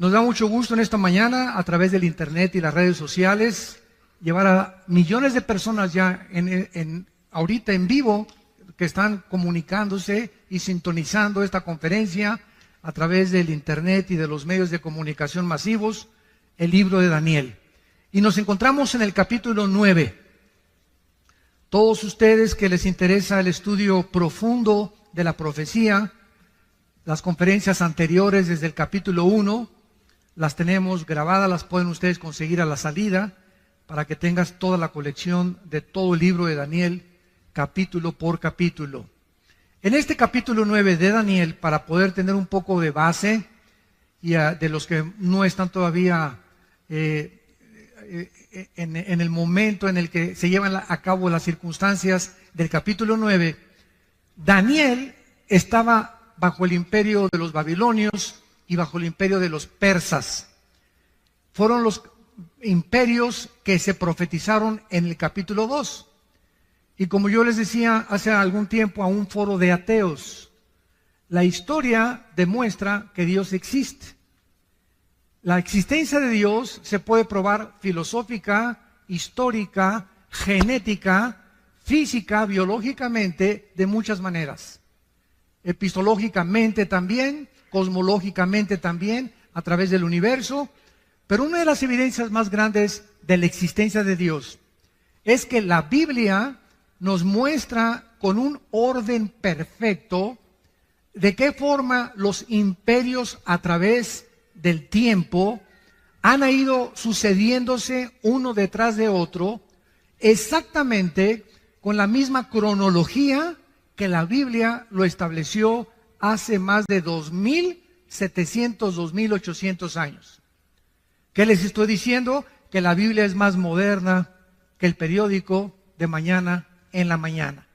Nos da mucho gusto en esta mañana, a través del internet y las redes sociales, llevar a millones de personas ya ahorita en vivo, que están comunicándose y sintonizando esta conferencia a través del internet y de los medios de comunicación masivos, el libro de Daniel. Y nos encontramos en el capítulo 9. Todos ustedes que les interesa el estudio profundo de la profecía, las conferencias anteriores desde el capítulo 1, las tenemos grabadas, las pueden ustedes conseguir a la salida, para que tengas toda la colección de todo el libro de Daniel, capítulo por capítulo. En este capítulo 9 de Daniel, para poder tener un poco de base, y de los que no están todavía en el momento en el que se llevan a cabo las circunstancias del capítulo 9, Daniel estaba bajo el imperio de los babilonios y bajo el imperio de los persas. Fueron los imperios que se profetizaron en el capítulo 2. Y como yo les decía hace algún tiempo a un foro de ateos, la historia demuestra que Dios existe. La existencia de Dios se puede probar filosófica, histórica, genética, física, biológicamente, de muchas maneras. Epistológicamente también, cosmológicamente también, a través del universo. Pero una de las evidencias más grandes de la existencia de Dios es que la Biblia nos muestra con un orden perfecto de qué forma los imperios a través del tiempo han ido sucediéndose uno detrás de otro, exactamente con la misma cronología que la Biblia lo estableció hace más de 2.700, 2.800 años. ¿Qué les estoy diciendo? Que la Biblia es más moderna que el periódico de mañana en la mañana.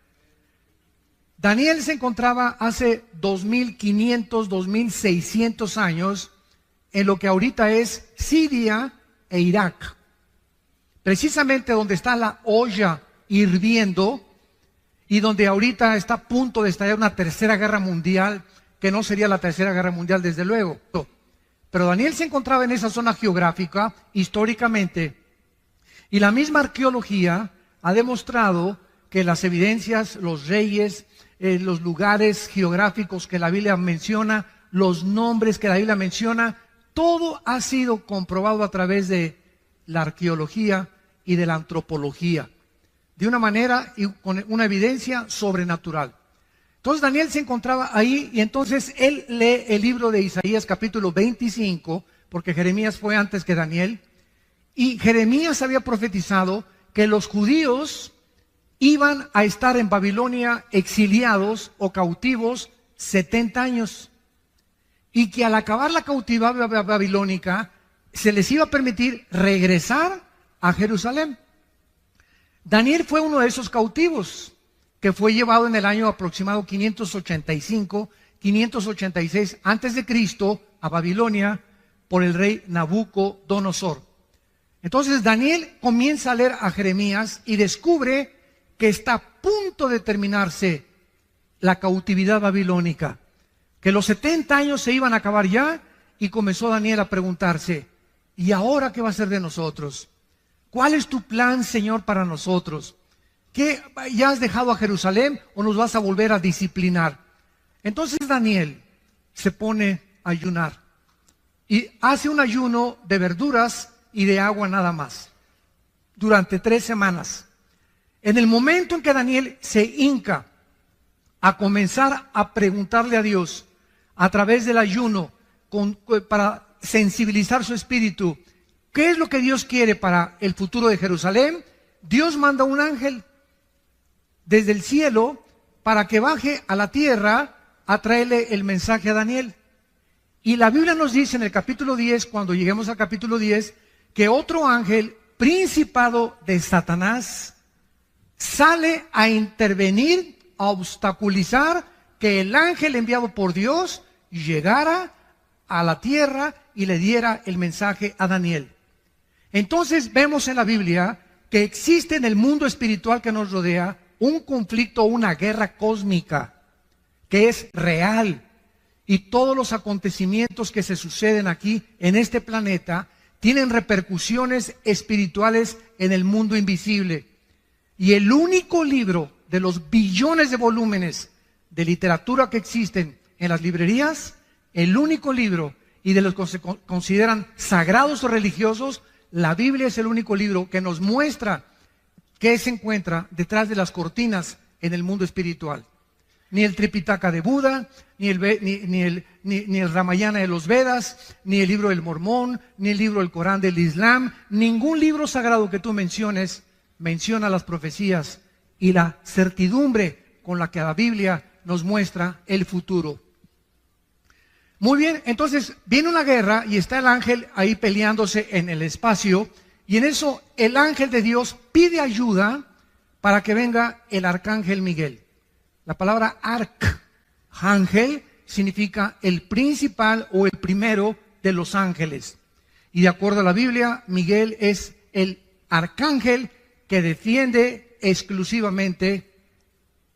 Daniel se encontraba hace 2.500, 2.600 años en lo que ahorita es Siria e Irak. Precisamente donde está la olla hirviendo y donde ahorita está a punto de estallar una tercera guerra mundial, que no sería la tercera guerra mundial desde luego. Pero Daniel se encontraba en esa zona geográfica, históricamente, y la misma arqueología ha demostrado que las evidencias, los reyes, los lugares geográficos que la Biblia menciona, los nombres que la Biblia menciona, todo ha sido comprobado a través de la arqueología y de la antropología, de una manera y con una evidencia sobrenatural. Entonces Daniel se encontraba ahí y entonces él lee el libro de Isaías capítulo 25, porque Jeremías fue antes que Daniel, y Jeremías había profetizado que los judíos iban a estar en Babilonia exiliados o cautivos 70 años, y que al acabar la cautividad babilónica se les iba a permitir regresar a Jerusalén. Daniel fue uno de esos cautivos, que fue llevado en el año aproximado 585, 586 antes de Cristo a Babilonia por el rey Nabucodonosor. Entonces Daniel comienza a leer a Jeremías y descubre que está a punto de terminarse la cautividad babilónica, que los 70 años se iban a acabar ya, y comenzó Daniel a preguntarse: ¿y ahora qué va a ser de nosotros? ¿Cuál es tu plan, Señor, para nosotros? ¿Qué, ya has dejado a Jerusalén o nos vas a volver a disciplinar? Entonces Daniel se pone a ayunar y hace un ayuno de verduras y de agua nada más durante 3 semanas. En el momento en que Daniel se hinca a comenzar a preguntarle a Dios a través del ayuno para sensibilizar su espíritu, ¿qué es lo que Dios quiere para el futuro de Jerusalén? Dios manda un ángel desde el cielo para que baje a la tierra a traerle el mensaje a Daniel. Y la Biblia nos dice en el capítulo 10, cuando lleguemos al capítulo 10, que otro ángel, principado de Satanás, sale a intervenir, a obstaculizar que el ángel enviado por Dios llegara a la tierra y le diera el mensaje a Daniel. Entonces vemos en la Biblia que existe en el mundo espiritual que nos rodea un conflicto, una guerra cósmica que es real y todos los acontecimientos que se suceden aquí en este planeta tienen repercusiones espirituales en el mundo invisible. Y el único libro de los billones de volúmenes de literatura que existen en las librerías, el único libro y de los que se consideran sagrados o religiosos, la Biblia es el único libro que nos muestra qué se encuentra detrás de las cortinas en el mundo espiritual. Ni el Tripitaka de Buda, ni el Ramayana de los Vedas, ni el libro del Mormón, ni el libro del Corán del Islam, ningún libro sagrado que tú menciones menciona las profecías y la certidumbre con la que la Biblia nos muestra el futuro. Muy bien, entonces viene una guerra y está el ángel ahí peleándose en el espacio, y en eso el ángel de Dios pide ayuda para que venga el arcángel Miguel. La palabra arcángel significa el principal o el primero de los ángeles. Y de acuerdo a la Biblia, Miguel es el arcángel que defiende exclusivamente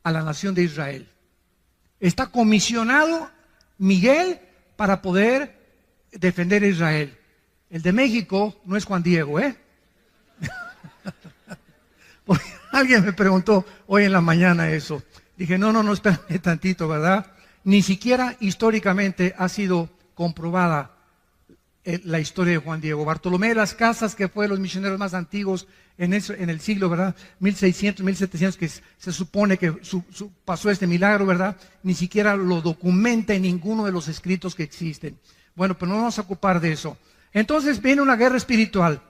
a la nación de Israel. Está comisionado Miguel para poder defender a Israel. El de México no es Juan Diego, ¿eh? Porque alguien me preguntó hoy en la mañana eso. Dije, no, espérame tantito, ¿verdad? Ni siquiera históricamente ha sido comprobada la historia de Juan Diego. Bartolomé de las Casas, que fue de los misioneros más antiguos en el siglo, ¿verdad? 1600, 1700, que se supone que pasó este milagro, ¿verdad? Ni siquiera lo documenta en ninguno de los escritos que existen. Bueno, pero no vamos a ocupar de eso. Entonces viene una guerra espiritual.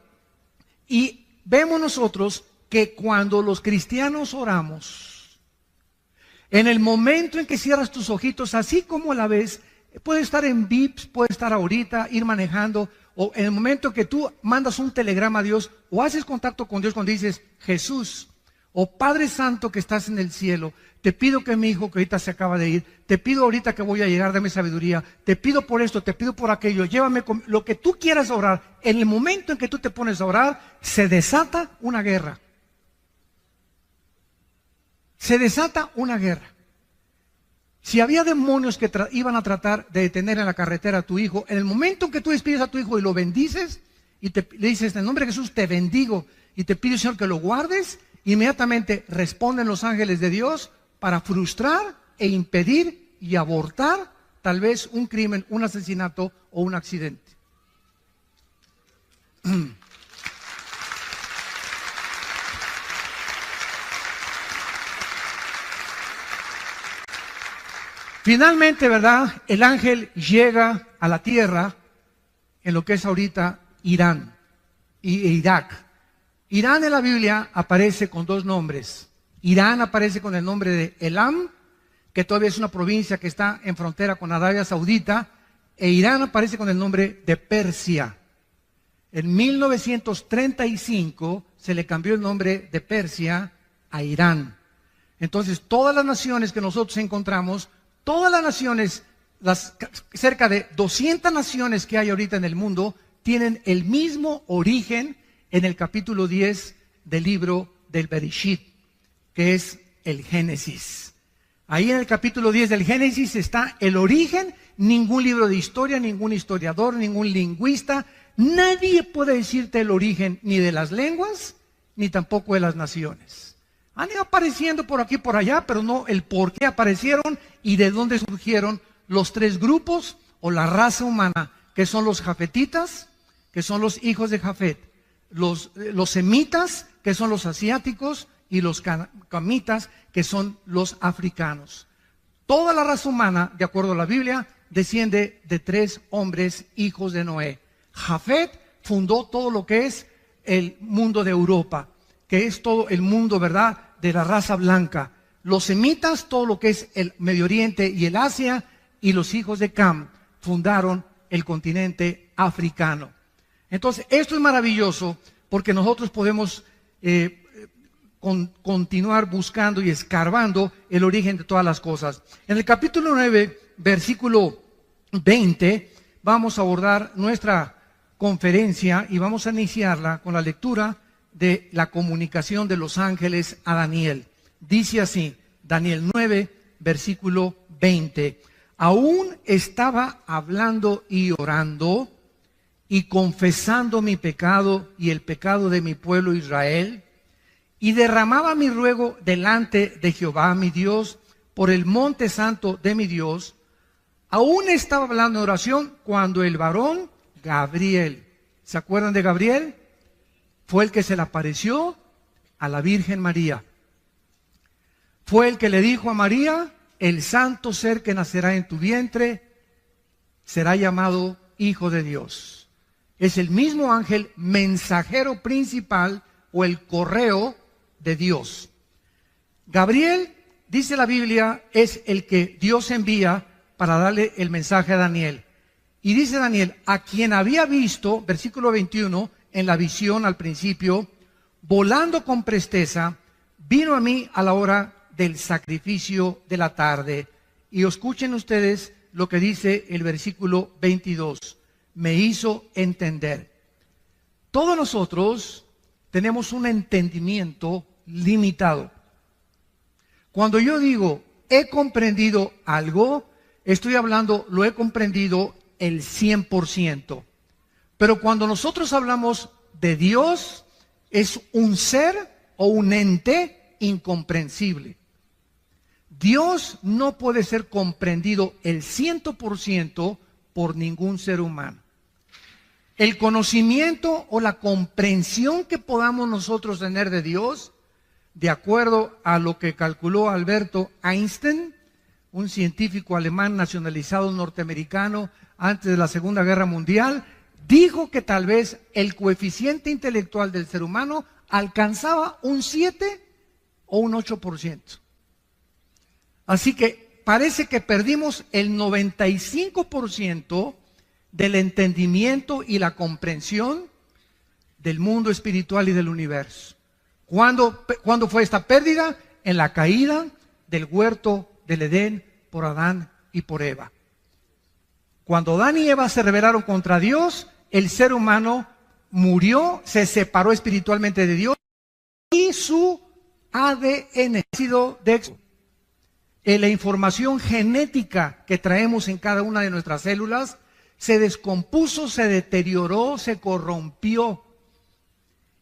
Y vemos nosotros que cuando los cristianos oramos, en el momento en que cierras tus ojitos, así como la ves, puede estar en VIPs, puede estar ahorita, ir manejando, o en el momento que tú mandas un telegrama a Dios, o haces contacto con Dios cuando dices, Jesús, o Padre Santo que estás en el cielo, te pido que mi hijo que ahorita se acaba de ir, te pido ahorita que voy a llegar, dame sabiduría, te pido por esto, te pido por aquello, llévame con lo que tú quieras orar. En el momento en que tú te pones a orar, se desata una guerra. Se desata una guerra. Si había demonios que iban a tratar de detener en la carretera a tu hijo, en el momento en que tú despides a tu hijo y lo bendices, y le dices, en el nombre de Jesús te bendigo, y te pido, Señor, que lo guardes, inmediatamente responden los ángeles de Dios para frustrar e impedir y abortar tal vez un crimen, un asesinato o un accidente. Finalmente, ¿verdad? El ángel llega a la tierra en lo que es ahorita Irán e Irak. Irán en la Biblia aparece con dos nombres. Irán aparece con el nombre de Elam, que todavía es una provincia que está en frontera con Arabia Saudita, e Irán aparece con el nombre de Persia. En 1935 se le cambió el nombre de Persia a Irán. Entonces, todas las naciones que nosotros encontramos, todas las naciones, cerca de 200 naciones que hay ahorita en el mundo, tienen el mismo origen en el capítulo 10 del libro del Bereshit, que es el Génesis. Ahí en el capítulo 10 del Génesis está el origen. Ningún libro de historia, ningún historiador, ningún lingüista, nadie puede decirte el origen ni de las lenguas, ni tampoco de las naciones. Han ido apareciendo por aquí y por allá, pero no el por qué aparecieron y de dónde surgieron los tres grupos o la raza humana, que son los jafetitas, que son los hijos de Jafet, los semitas, que son los asiáticos, y los camitas, que son los africanos. Toda la raza humana, de acuerdo a la Biblia, desciende de tres hombres, hijos de Noé. Jafet fundó todo lo que es el mundo de Europa, que es todo el mundo, ¿verdad?, de la raza blanca. Los semitas, todo lo que es el Medio Oriente y el Asia, y los hijos de Cam fundaron el continente africano. Entonces, esto es maravilloso porque nosotros podemos continuar buscando y escarbando el origen de todas las cosas. En el capítulo 9, versículo 20, vamos a abordar nuestra conferencia y vamos a iniciarla con la lectura de la comunicación de los ángeles a Daniel. Dice así, Daniel 9, versículo 20. aún estaba hablando y orando y confesando mi pecado y el pecado de mi pueblo Israel, y derramaba mi ruego delante de Jehová mi Dios por el monte santo de mi Dios, aún estaba hablando en oración cuando el varón Gabriel, ¿se acuerdan de Gabriel? Fue el que se le apareció a la Virgen María. Fue el que le dijo a María: el santo ser que nacerá en tu vientre será llamado Hijo de Dios. Es el mismo ángel mensajero principal o el correo de Dios. Gabriel, dice la Biblia, es el que Dios envía para darle el mensaje a Daniel. Y dice Daniel, a quien había visto, versículo 21, en la visión al principio, volando con presteza, vino a mí a la hora del sacrificio de la tarde. Y escuchen ustedes lo que dice el versículo 22. Me hizo entender. Todos nosotros tenemos un entendimiento limitado. Cuando yo digo he comprendido algo, estoy hablando, lo he comprendido el 100%. Pero cuando nosotros hablamos de Dios, es un ser o un ente incomprensible. Dios no puede ser comprendido el 100% por ningún ser humano. El conocimiento o la comprensión que podamos nosotros tener de Dios, de acuerdo a lo que calculó Alberto Einstein, un científico alemán nacionalizado norteamericano antes de la Segunda Guerra Mundial, dijo que tal vez el coeficiente intelectual del ser humano alcanzaba un 7 o un 8%. Así que parece que perdimos el 95% del entendimiento y la comprensión del mundo espiritual y del universo. ¿Cuándo fue esta pérdida? En la caída del huerto del Edén por Adán y por Eva. Cuando Adán y Eva se rebelaron contra Dios, el ser humano murió, se separó espiritualmente de Dios y su ADN, ácido de la información genética que traemos en cada una de nuestras células, se descompuso, se deterioró, se corrompió.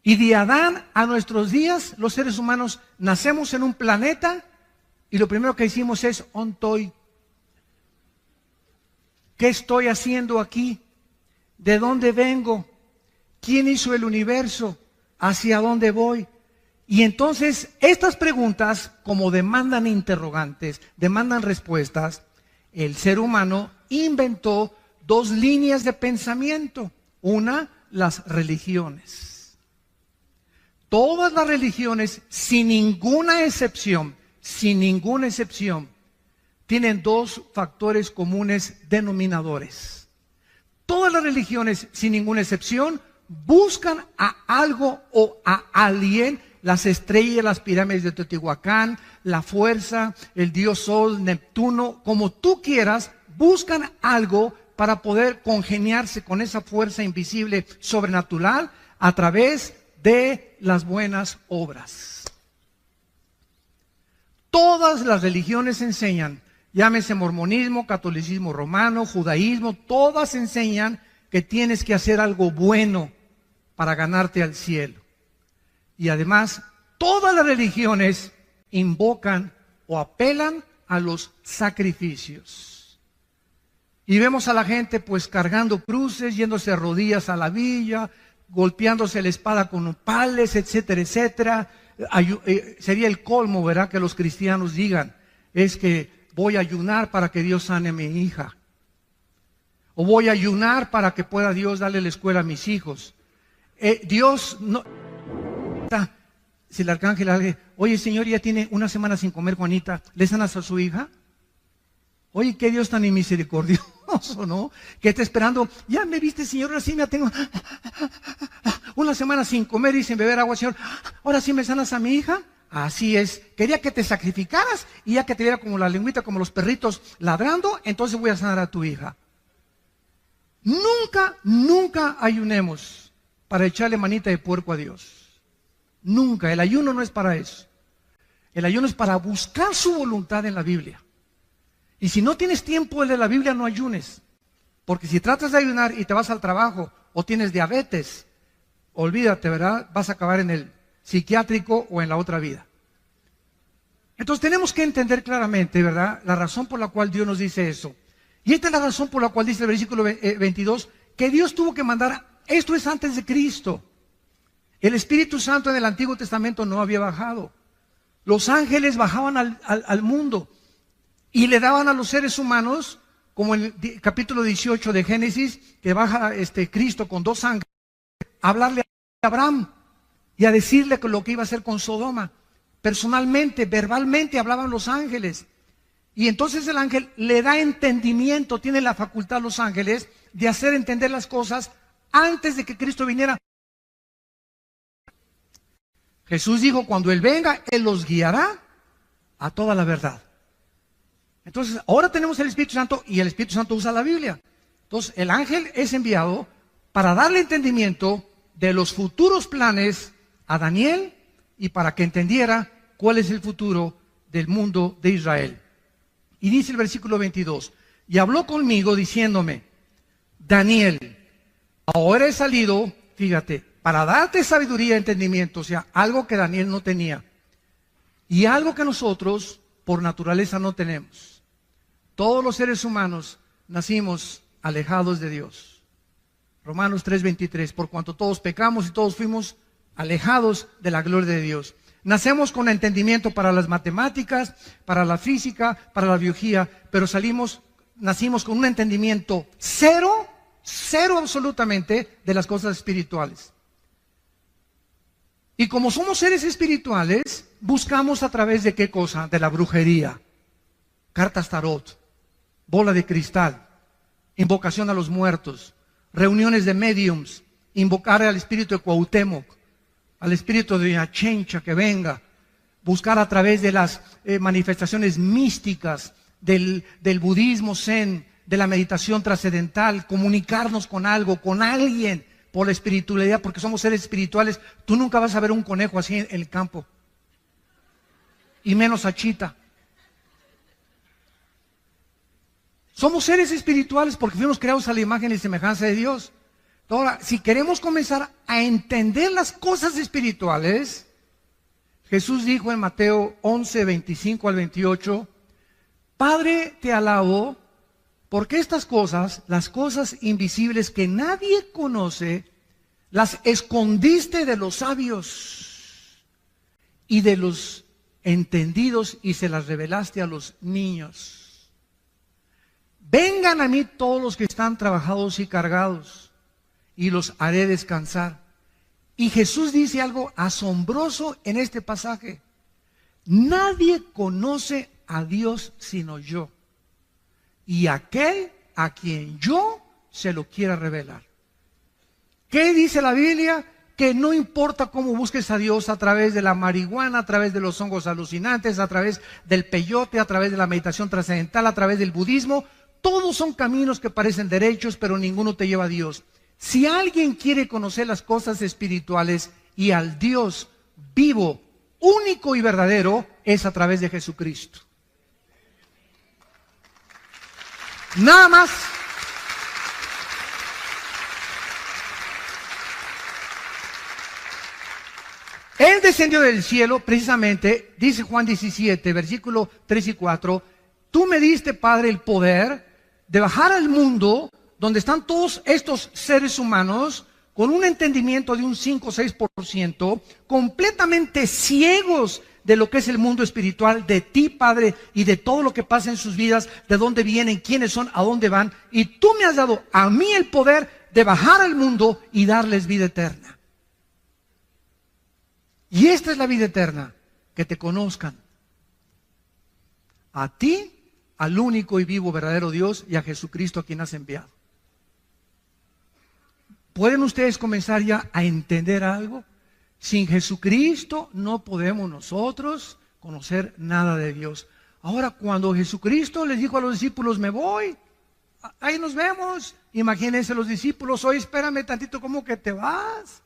Y de Adán a nuestros días, los seres humanos nacemos en un planeta y lo primero que hicimos es ontoy. ¿Qué estoy haciendo aquí? ¿De dónde vengo? ¿Quién hizo el universo? ¿Hacia dónde voy? Y entonces estas preguntas, como demandan interrogantes, demandan respuestas, el ser humano inventó dos líneas de pensamiento. Una, las religiones. Todas las religiones, sin ninguna excepción, tienen dos factores comunes denominadores. Todas las religiones, sin ninguna excepción, buscan a algo o a alguien, las estrellas, las pirámides de Teotihuacán, la fuerza, el dios Sol, Neptuno, como tú quieras, buscan algo para poder congeniarse con esa fuerza invisible sobrenatural a través de las buenas obras. Todas las religiones enseñan, llámese mormonismo, catolicismo romano, judaísmo, todas enseñan que tienes que hacer algo bueno para ganarte al cielo. Y además, todas las religiones invocan o apelan a los sacrificios. Y vemos a la gente pues cargando cruces, yéndose a rodillas a la villa, golpeándose la espada con pales, etcétera, etcétera. Sería el colmo, ¿verdad?, que los cristianos digan, es que voy a ayunar para que Dios sane a mi hija. O voy a ayunar para que pueda Dios darle la escuela a mis hijos. Dios no... Si el arcángel le dice, oye, Señor, ya tiene una semana sin comer, Juanita, ¿le sanas a su hija? Oye, qué Dios tan misericordioso, ¿no? Que está esperando, ya me viste, Señor, ahora sí me tengo una semana sin comer y sin beber agua, Señor, ahora sí me sanas a mi hija. Así es, quería que te sacrificaras y ya que te viera como la lengüita, como los perritos ladrando, entonces voy a sanar a tu hija. Nunca ayunemos para echarle manita de puerco a Dios. Nunca, el ayuno no es para eso. El ayuno es para buscar su voluntad en la Biblia. Y si no tienes tiempo el de la Biblia, no ayunes. Porque si tratas de ayunar y te vas al trabajo o tienes diabetes, olvídate, ¿verdad? Vas a acabar en el psiquiátrico o en la otra vida. Entonces tenemos que entender claramente, ¿verdad?, la razón por la cual Dios nos dice eso. Y esta es la razón por la cual dice el versículo 22, que Dios tuvo que mandar, esto es antes de Cristo. El Espíritu Santo en el Antiguo Testamento no había bajado. Los ángeles bajaban al mundo y le daban a los seres humanos, como en el capítulo 18 de Génesis, que baja Cristo con 2 ángeles, a hablarle a Abraham y a decirle lo que iba a hacer con Sodoma. Personalmente, verbalmente hablaban los ángeles. Y entonces el ángel le da entendimiento, tiene la facultad los ángeles de hacer entender las cosas antes de que Cristo viniera. Jesús dijo, cuando Él venga, Él los guiará a toda la verdad. Entonces, ahora tenemos el Espíritu Santo y el Espíritu Santo usa la Biblia. Entonces, el ángel es enviado para darle entendimiento de los futuros planes a Daniel y para que entendiera cuál es el futuro del mundo de Israel. Y dice el versículo 22, y habló conmigo diciéndome, Daniel, ahora he salido, fíjate, para darte sabiduría y entendimiento, o sea, algo que Daniel no tenía, y algo que nosotros por naturaleza no tenemos. Todos los seres humanos nacimos alejados de Dios. Romanos 3:23, por cuanto todos pecamos y todos fuimos alejados de la gloria de Dios. Nacemos con entendimiento para las matemáticas, para la física, para la biología, pero nacimos con un entendimiento cero absolutamente de las cosas espirituales. Y como somos seres espirituales, buscamos a través de ¿qué cosa? De la brujería, cartas tarot, bola de cristal, invocación a los muertos, reuniones de mediums, invocar al espíritu de Cuauhtémoc, al espíritu de Achencha que venga, buscar a través de las manifestaciones místicas del budismo zen, de la meditación trascendental, comunicarnos con algo, con alguien, por la espiritualidad, porque somos seres espirituales. Tú nunca vas a ver un conejo así en el campo, y menos a Chita. Somos seres espirituales porque fuimos creados a la imagen y semejanza de Dios. Ahora, si queremos comenzar a entender las cosas espirituales, Jesús dijo en Mateo 11, 25 al 28, Padre, te alabo, porque estas cosas, las cosas invisibles que nadie conoce, las escondiste de los sabios y de los entendidos y se las revelaste a los niños. Vengan a mí todos los que están trabajados y cargados, y los haré descansar. Y Jesús dice algo asombroso en este pasaje. Nadie conoce a Dios sino yo, y aquel a quien yo se lo quiera revelar. ¿Qué dice la Biblia? Que no importa cómo busques a Dios, a través de la marihuana, a través de los hongos alucinantes, a través del peyote, a través de la meditación trascendental, a través del budismo, todos son caminos que parecen derechos, pero ninguno te lleva a Dios. Si alguien quiere conocer las cosas espirituales y al Dios vivo, único y verdadero, es a través de Jesucristo. Nada más. Él descendió del cielo, precisamente, dice Juan 17, versículo 3 y 4, tú me diste, Padre, el poder de bajar al mundo donde están todos estos seres humanos con un entendimiento de un 5 o 6%, completamente ciegos de lo que es el mundo espiritual, de ti, Padre, y de todo lo que pasa en sus vidas, de dónde vienen, quiénes son, a dónde van. Y tú me has dado a mí el poder de bajar al mundo y darles vida eterna. Y esta es la vida eterna, que te conozcan a ti, al único y vivo verdadero Dios, y a Jesucristo a quien has enviado. ¿Pueden ustedes comenzar ya a entender algo? Sin Jesucristo no podemos nosotros conocer nada de Dios. Ahora, cuando Jesucristo les dijo a los discípulos, me voy, ahí nos vemos. Imagínense los discípulos, oye, espérame tantito, ¿cómo que te vas?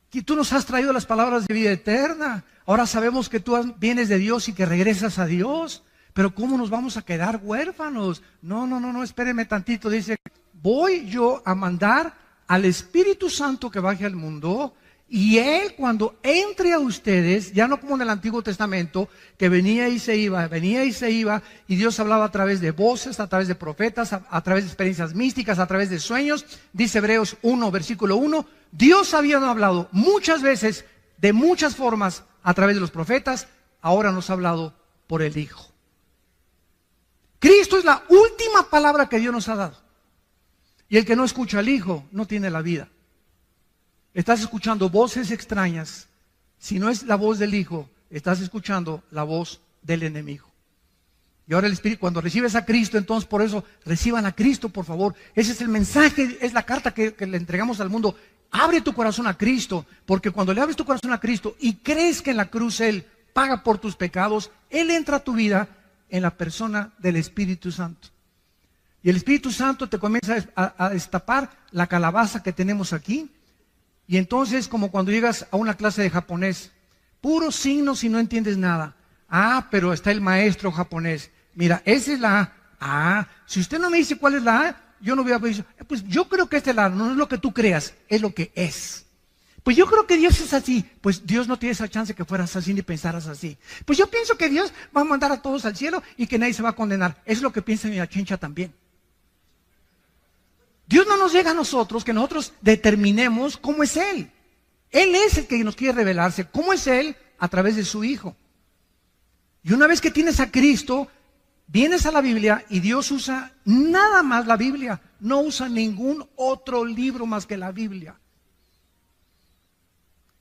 Que tú nos has traído las palabras de vida eterna. Ahora sabemos que tú vienes de Dios y que regresas a Dios. Pero ¿cómo nos vamos a quedar huérfanos? No, espérenme tantito. Dice, voy yo a mandar al Espíritu Santo que baje al mundo, y Él cuando entre a ustedes, ya no como en el Antiguo Testamento, que venía y se iba, y Dios hablaba a través de voces, a través de profetas, a través de experiencias místicas, a través de sueños. Dice Hebreos 1, versículo 1, Dios había hablado muchas veces, de muchas formas, a través de los profetas, ahora nos ha hablado por el Hijo. Cristo es la última palabra que Dios nos ha dado. Y el que no escucha al Hijo no tiene la vida. Estás escuchando voces extrañas. Si no es la voz del Hijo, estás escuchando la voz del enemigo. Y ahora el Espíritu, cuando recibes a Cristo, entonces por eso reciban a Cristo, por favor. Ese es el mensaje, es la carta que le entregamos al mundo. Abre tu corazón a Cristo, porque cuando le abres tu corazón a Cristo y crees que en la cruz Él paga por tus pecados, Él entra a tu vida en la persona del Espíritu Santo. Y el Espíritu Santo te comienza a destapar la calabaza que tenemos aquí. Y entonces, como cuando llegas a una clase de japonés, puros signos y no entiendes nada. Ah, pero está el maestro japonés. Mira, esa es la A. Ah, si usted no me dice cuál es la A, yo no voy a decir, pues yo creo que esta es la A. No es lo que tú creas, es lo que es. Pues yo creo que Dios es así. Pues Dios no tiene esa chance que fueras así ni pensaras así. Pues yo pienso que Dios va a mandar a todos al cielo y que nadie se va a condenar. Es lo que piensa mi Achincha también. Dios no nos llega a nosotros que nosotros determinemos cómo es Él. Él es el que nos quiere revelarse. ¿Cómo es Él? A través de su Hijo. Y una vez que tienes a Cristo, vienes a la Biblia y Dios usa nada más la Biblia. No usa ningún otro libro más que la Biblia.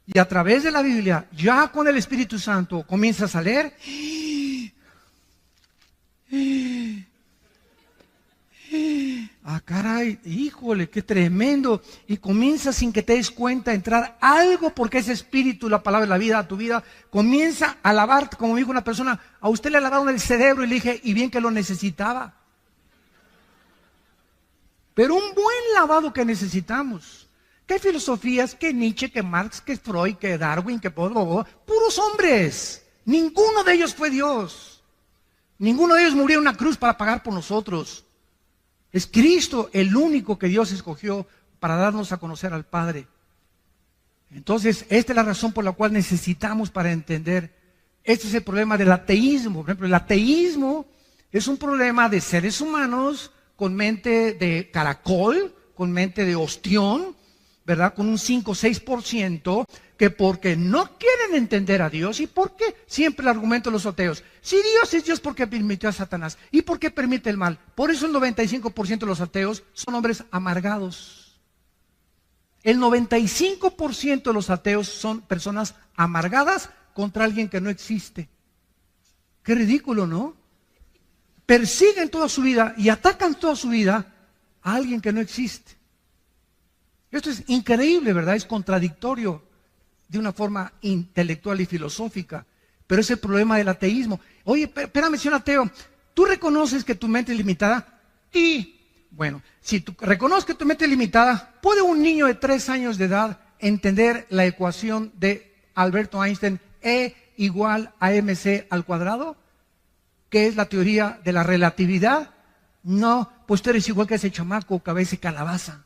Y a través de la Biblia, ya con el Espíritu Santo, comienzas a leer. Ah, caray, híjole, qué tremendo. Y comienza sin que te des cuenta a entrar algo, porque ese Espíritu, la palabra de la vida, a tu vida, comienza a lavarte, como dijo una persona, a usted le lavaron el cerebro y le dije, y bien que lo necesitaba. Pero un buen lavado que necesitamos. ¿Qué filosofías? ¿Qué Nietzsche? ¿Qué Marx? ¿Qué Freud? ¿Qué Darwin? ¿Qué puros hombres? Ninguno de ellos fue Dios. Ninguno de ellos murió en una cruz para pagar por nosotros. Es Cristo el único que Dios escogió para darnos a conocer al Padre. Entonces, esta es la razón por la cual necesitamos para entender. Este es el problema del ateísmo. Por ejemplo, el ateísmo es un problema de seres humanos con mente de caracol, con mente de ostión, ¿verdad? Con un 5 o 6%, que porque no quieren entender a Dios. ¿Y por qué? Siempre el argumento de los ateos. Si Dios es Dios, ¿por qué permitió a Satanás? ¿Y por qué permite el mal? Por eso el 95% de los ateos son hombres amargados. El 95% de los ateos son personas amargadas contra alguien que no existe. Qué ridículo, ¿no? Persiguen toda su vida y atacan toda su vida a alguien que no existe. Esto es increíble, ¿verdad? Es contradictorio de una forma intelectual y filosófica, pero es el problema del ateísmo. Oye, espérame, señor ateo, ¿tú reconoces que tu mente es limitada? Y, bueno, si tú reconoces que tu mente es limitada, ¿puede un niño de 3 años de edad entender la ecuación de Alberto Einstein, E igual a mc al cuadrado? ¿Qué es la teoría de la relatividad? No, pues tú eres igual que ese chamaco, cabeza y calabaza.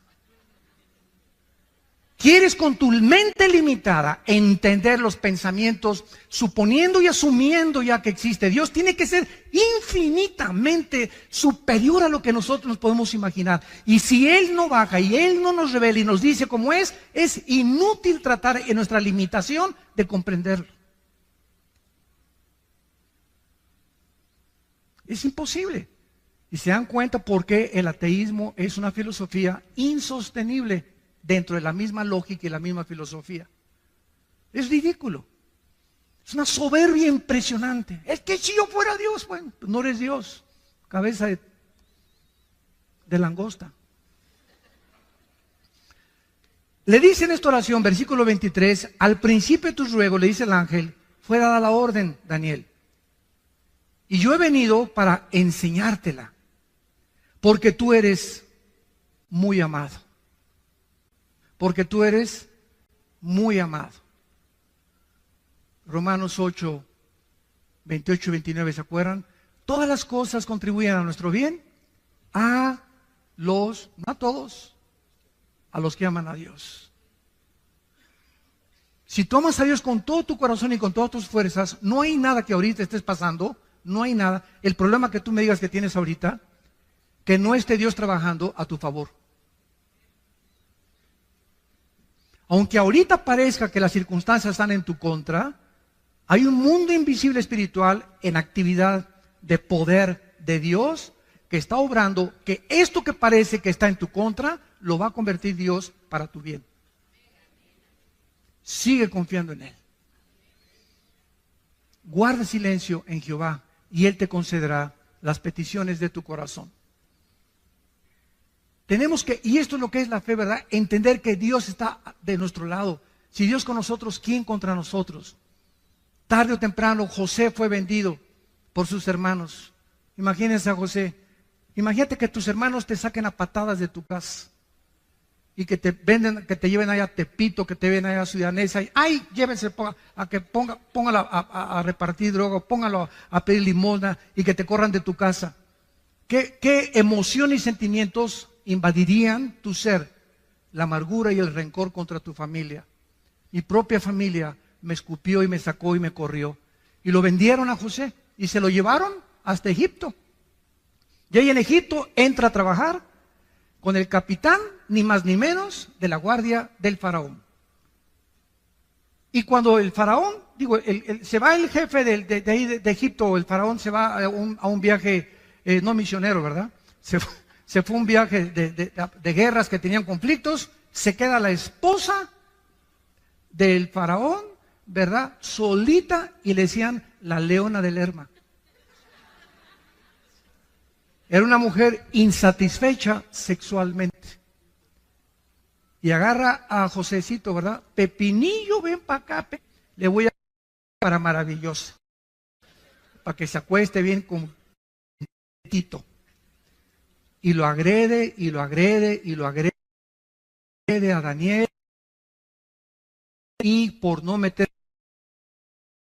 ¿Quieres con tu mente limitada entender los pensamientos, suponiendo y asumiendo ya que existe Dios? Tiene que ser infinitamente superior a lo que nosotros nos podemos imaginar. Y si Él no baja y Él no nos revela y nos dice cómo es inútil tratar en nuestra limitación de comprenderlo. Es imposible. Y se dan cuenta por qué el ateísmo es una filosofía insostenible dentro de la misma lógica y la misma filosofía. Es ridículo. Es una soberbia impresionante. Es que si yo fuera Dios, bueno, no eres Dios. Cabeza de langosta. Le dice en esta oración, versículo 23, al principio de tus ruegos, le dice el ángel, fue dada la orden, Daniel. Y yo he venido para enseñártela, porque tú eres muy amado. Porque tú eres muy amado. Romanos 8, 28 y 29, ¿se acuerdan? Todas las cosas contribuyen a nuestro bien, no a todos, a los que aman a Dios. Si tú amas a Dios con todo tu corazón y con todas tus fuerzas, no hay nada que ahorita estés pasando, no hay nada. El problema que tú me digas que tienes ahorita, que no esté Dios trabajando a tu favor. Aunque ahorita parezca que las circunstancias están en tu contra, hay un mundo invisible espiritual en actividad de poder de Dios que está obrando, que esto que parece que está en tu contra, lo va a convertir Dios para tu bien. Sigue confiando en Él. Guarda silencio en Jehová y Él te concederá las peticiones de tu corazón. Tenemos que, y esto es lo que es la fe, ¿verdad? Entender que Dios está de nuestro lado. Si Dios con nosotros, ¿quién contra nosotros? Tarde o temprano José fue vendido por sus hermanos. Imagínense a José. Imagínate que tus hermanos te saquen a patadas de tu casa y que te venden, que te lleven allá a Tepito, que te lleven allá a Ciudad Neza, y ay, llévense a que póngalo a repartir droga, póngalo a pedir limosna y que te corran de tu casa. ¿Qué emoción y sentimientos invadirían tu ser? La amargura y el rencor contra tu familia. Mi propia familia me escupió y me sacó y me corrió. Y lo vendieron a José y se lo llevaron hasta Egipto. Y ahí en Egipto entra a trabajar con el capitán, ni más ni menos, de la guardia del faraón. Y cuando el faraón, se va el jefe de ahí de Egipto, el faraón se va a un viaje, no misionero, ¿verdad? Se fue a un viaje de guerras que tenían conflictos, se queda la esposa del faraón, ¿verdad? Solita, y le decían la leona del Lerma. Era una mujer insatisfecha sexualmente. Y agarra a Josecito, ¿verdad? Pepinillo, ven para acá. Le voy a para maravillosa. Para que se acueste bien con Tito. Y lo agrede, y lo agrede, y lo agrede a Daniel. Y por no meter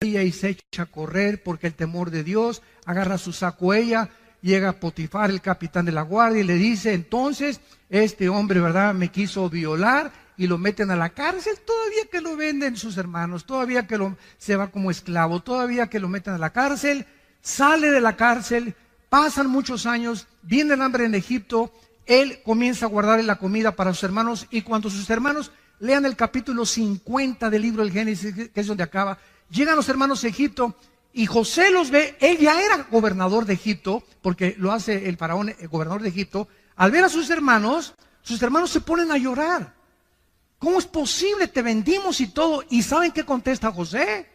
y se echa a correr porque el temor de Dios, agarra su saco ella. Llega Potifar, el capitán de la guardia, y le dice, entonces, este hombre, ¿verdad?, me quiso violar, y lo meten a la cárcel, todavía que lo venden sus hermanos, todavía que se va como esclavo, todavía que lo meten a la cárcel, sale de la cárcel, pasan muchos años, viene el hambre en Egipto, él comienza a guardar la comida para sus hermanos, y cuando sus hermanos lean el capítulo 50 del libro del Génesis, que es donde acaba, llegan los hermanos a Egipto, y José los ve, él ya era gobernador de Egipto, porque lo hace el faraón, el gobernador de Egipto. Al ver a sus hermanos se ponen a llorar. ¿Cómo es posible? Te vendimos y todo. ¿Y saben qué contesta José?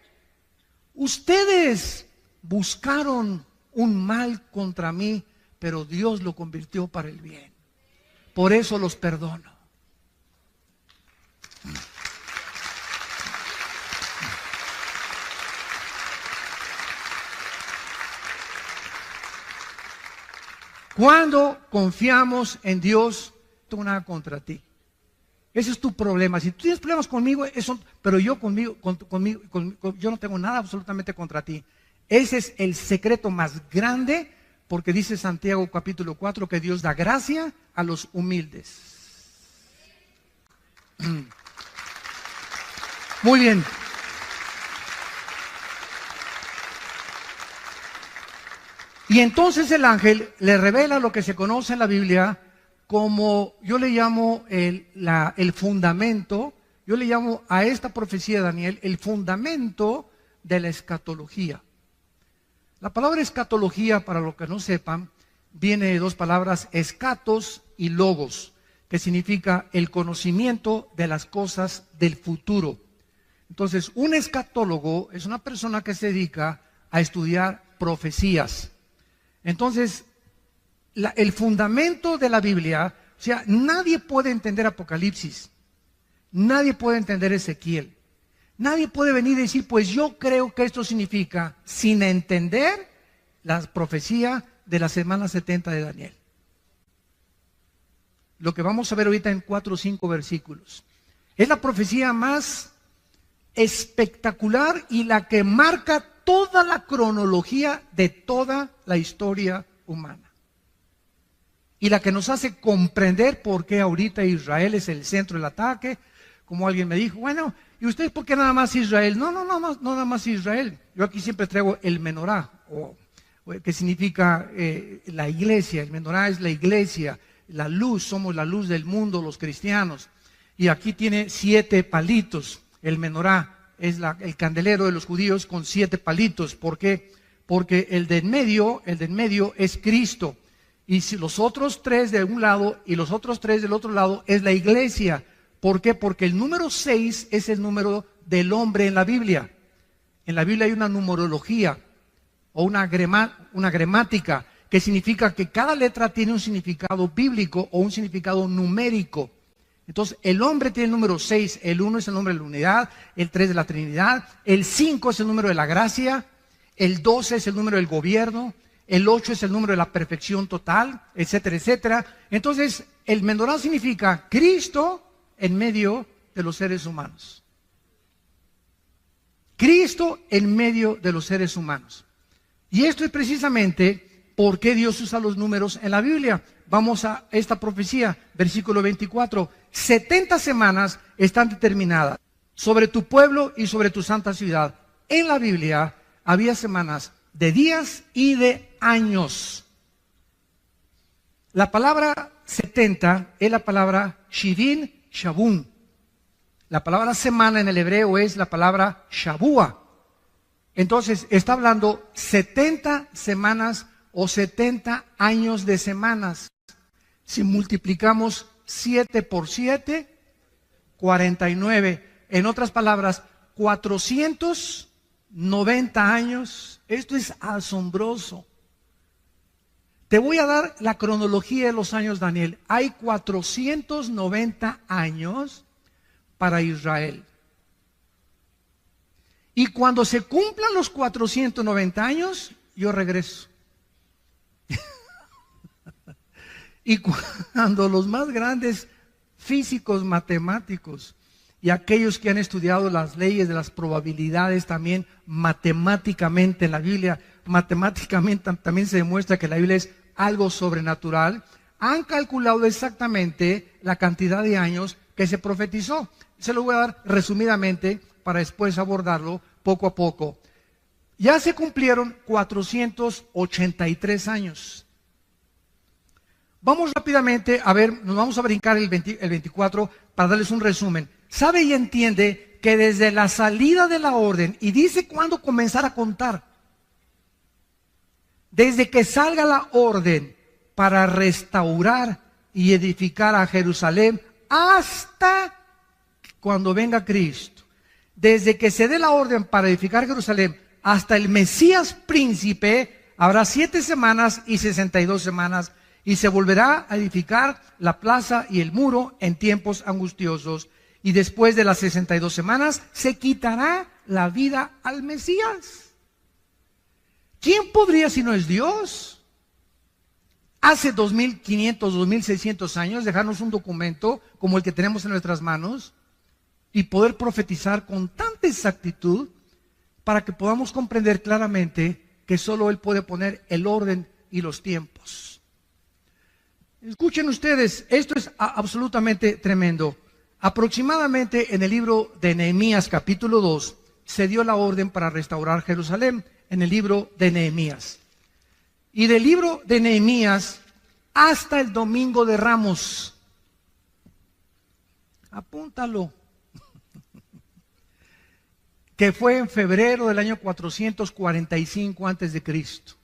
Ustedes buscaron un mal contra mí, pero Dios lo convirtió para el bien. Por eso los perdono. Cuando confiamos en Dios, no tengo nada contra ti. Ese es tu problema. Si tú tienes problemas conmigo, pero yo yo no tengo nada absolutamente contra ti. Ese es el secreto más grande, porque dice Santiago capítulo 4 que Dios da gracia a los humildes. Muy bien. Y entonces el ángel le revela lo que se conoce en la Biblia como, yo le llamo el fundamento, yo le llamo a esta profecía de Daniel el fundamento de la escatología. La palabra escatología, para los que no sepan, viene de dos palabras, escatos y logos, que significa el conocimiento de las cosas del futuro. Entonces, un escatólogo es una persona que se dedica a estudiar profecías. Entonces, el fundamento de la Biblia, o sea, nadie puede entender Apocalipsis, nadie puede entender Ezequiel, nadie puede venir y decir, pues yo creo que esto significa, sin entender la profecía de la semana 70 de Daniel. Lo que vamos a ver ahorita en 4 o 5 versículos. Es la profecía más espectacular y la que marca toda la cronología de toda la historia humana. Y la que nos hace comprender por qué ahorita Israel es el centro del ataque. Como alguien me dijo, bueno, ¿y ustedes por qué nada más Israel? No, nada más Israel. Yo aquí siempre traigo el menorá, que significa la iglesia. El menorá es la iglesia, la luz, somos la luz del mundo, los cristianos. Y aquí tiene 7 palitos. El menorá es el candelero de los judíos con 7 palitos. ¿Por qué? Porque el de en medio es Cristo. Y si los otros 3 de un lado y los otros 3 del otro lado es la iglesia. ¿Por qué? Porque el número 6 es el número del hombre en la Biblia. En la Biblia hay una numerología o una gramática que significa que cada letra tiene un significado bíblico o un significado numérico. Entonces, el hombre tiene el número 6, el 1 es el nombre de la unidad, el 3 de la Trinidad, el 5 es el número de la gracia, el 12 es el número del gobierno, el 8 es el número de la perfección total, etcétera, etcétera. Entonces, el menorá significa Cristo en medio de los seres humanos. Cristo en medio de los seres humanos. Y esto es precisamente por qué Dios usa los números en la Biblia. Vamos a esta profecía, versículo 24. 70 semanas están determinadas sobre tu pueblo y sobre tu santa ciudad. En la Biblia había semanas de días y de años. La palabra 70 es la palabra Shivin Shabun. La palabra semana en el hebreo es la palabra Shabua. Entonces está hablando 70 semanas o 70 años de semanas. Si multiplicamos 7 por 7, 49. En otras palabras, 490 años. Esto es asombroso. Te voy a dar la cronología de los años, Daniel. Hay 490 años para Israel. Y cuando se cumplan los 490 años, yo regreso. Y cuando los más grandes físicos, matemáticos y aquellos que han estudiado las leyes de las probabilidades también matemáticamente en la Biblia, matemáticamente también se demuestra que la Biblia es algo sobrenatural, han calculado exactamente la cantidad de años que se profetizó. Se lo voy a dar resumidamente para después abordarlo poco a poco. Ya se cumplieron 483 años. Vamos rápidamente a ver, nos vamos a brincar el 24 para darles un resumen. Sabe y entiende que desde la salida de la orden, y dice cuándo comenzar a contar, desde que salga la orden para restaurar y edificar a Jerusalén hasta cuando venga Cristo, desde que se dé la orden para edificar Jerusalén hasta el Mesías príncipe, habrá 7 semanas y 62 semanas, y se volverá a edificar la plaza y el muro en tiempos angustiosos, y después de las 62 semanas se quitará la vida al Mesías. ¿Quién podría si no es Dios? Hace 2500, 2600 años dejarnos un documento como el que tenemos en nuestras manos y poder profetizar con tanta exactitud para que podamos comprender claramente que solo Él puede poner el orden y los tiempos. Escuchen ustedes, esto es absolutamente tremendo. Aproximadamente en el libro de Nehemías capítulo 2 se dio la orden para restaurar Jerusalén, en el libro de Nehemías. Y del libro de Nehemías hasta el Domingo de Ramos. Apúntalo. Que fue en febrero del año 445 antes de Cristo,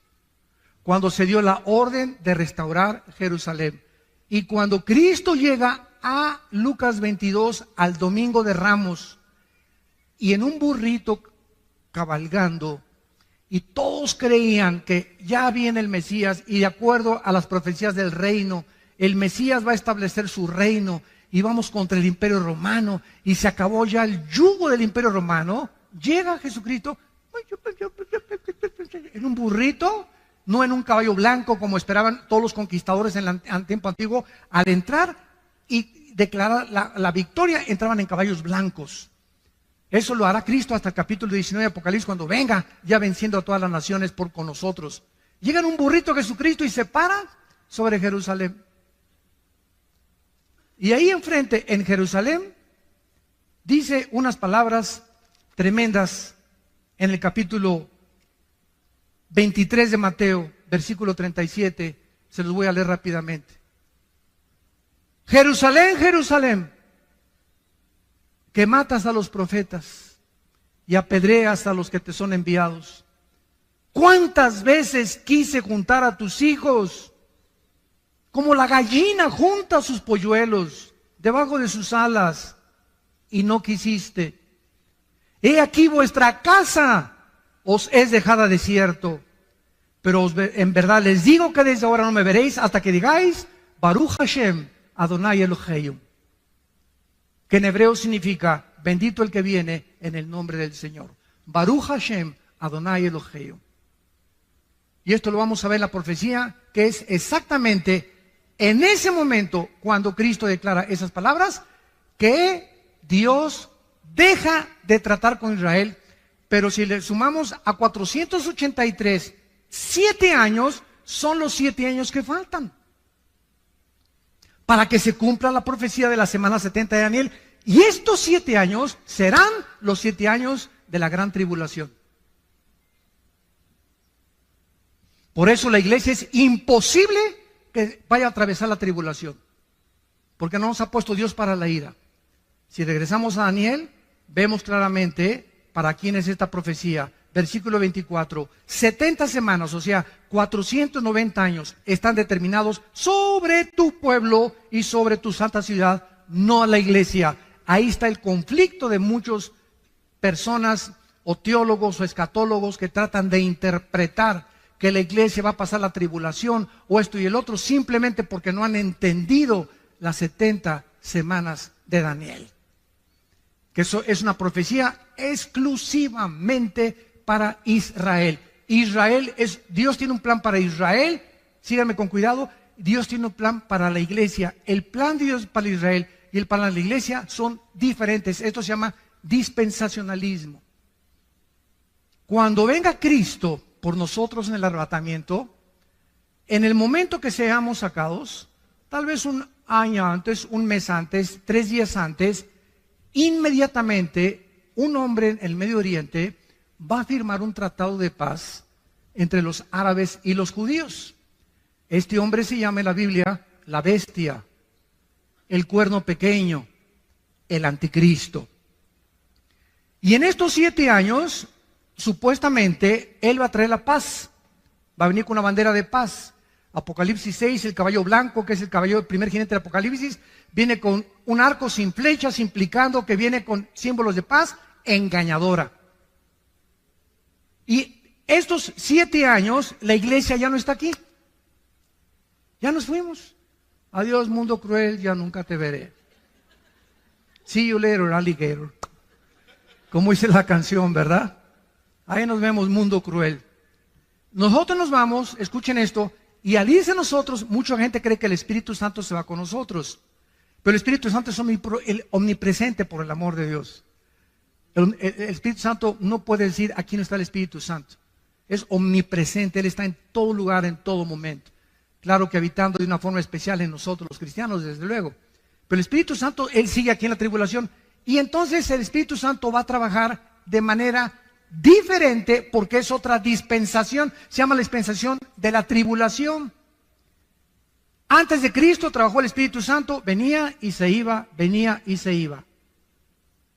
cuando se dio la orden de restaurar Jerusalén. Y cuando Cristo llega a Lucas 22, al Domingo de Ramos, y en un burrito cabalgando, y todos creían que ya viene el Mesías, y de acuerdo a las profecías del reino, el Mesías va a establecer su reino, y vamos contra el Imperio Romano, y se acabó ya el yugo del Imperio Romano. Llega Jesucristo en un burrito, no en un caballo blanco como esperaban todos los conquistadores en el tiempo antiguo. Al entrar y declarar la victoria, entraban en caballos blancos. Eso lo hará Cristo hasta el capítulo 19 de Apocalipsis, cuando venga ya venciendo a todas las naciones con nosotros. Llega en un burrito Jesucristo y se para sobre Jerusalén. Y ahí enfrente, en Jerusalén, dice unas palabras tremendas en el capítulo 23 de Mateo, versículo 37. Se los voy a leer rápidamente. Jerusalén, Jerusalén, que matas a los profetas y apedreas a los que te son enviados. ¿Cuántas veces quise juntar a tus hijos, como la gallina junta sus polluelos debajo de sus alas, y no quisiste? He aquí vuestra casa os es dejada desierto. Pero en verdad les digo que desde ahora no me veréis hasta que digáis Baruch Hashem Adonai Eloheinu, que en hebreo significa bendito el que viene en el nombre del Señor. Baruch Hashem Adonai Eloheinu. Y esto lo vamos a ver en la profecía, que es exactamente en ese momento cuando Cristo declara esas palabras, que Dios deja de tratar con Israel. Pero si le sumamos a 483, 7 años son los 7 años que faltan para que se cumpla la profecía de la semana 70 de Daniel. Y estos 7 años serán los 7 años de la gran tribulación. Por eso la iglesia es imposible que vaya a atravesar la tribulación, porque no nos ha puesto Dios para la ira. Si regresamos a Daniel, vemos claramente para quién es esta profecía. Versículo 24, 70 semanas, o sea, 490 años, están determinados sobre tu pueblo y sobre tu santa ciudad, no a la iglesia. Ahí está el conflicto de muchas personas o teólogos o escatólogos que tratan de interpretar que la iglesia va a pasar la tribulación o esto y el otro, simplemente porque no han entendido las 70 semanas de Daniel. Que eso es una profecía exclusivamente para Israel. Dios tiene un plan para Israel. Síganme con cuidado. Dios tiene un plan para la iglesia. El plan de Dios para Israel y el plan de la iglesia son diferentes. Esto se llama dispensacionalismo. Cuando venga Cristo por nosotros en el arrebatamiento, en el momento que seamos sacados, tal vez un año antes, un mes antes, 3 días antes, inmediatamente un hombre en el Medio Oriente va a firmar un tratado de paz entre los árabes y los judíos. Este hombre se llama en la Biblia la bestia, el cuerno pequeño, el anticristo. Y en estos 7 años, supuestamente, él va a traer la paz. Va a venir con una bandera de paz. Apocalipsis 6, el caballo blanco, que es el caballo del primer jinete de Apocalipsis, viene con un arco sin flechas, implicando que viene con símbolos de paz engañadora. Y estos 7 años, la iglesia ya no está aquí. Ya nos fuimos. Adiós, mundo cruel, ya nunca te veré. See you later, alligator. Como dice la canción, ¿verdad? Ahí nos vemos, mundo cruel. Nosotros nos vamos, escuchen esto, y al irse nosotros, mucha gente cree que el Espíritu Santo se va con nosotros. Pero el Espíritu Santo es omnipresente por el amor de Dios. El Espíritu Santo no puede decir aquí no está el Espíritu Santo. Es omnipresente, Él está en todo lugar, en todo momento. Claro que habitando de una forma especial en nosotros los cristianos, desde luego. Pero el Espíritu Santo, Él sigue aquí en la tribulación. Y entonces el Espíritu Santo va a trabajar de manera diferente porque es otra dispensación. Se llama la dispensación de la tribulación. Antes de Cristo trabajó el Espíritu Santo, venía y se iba, venía y se iba.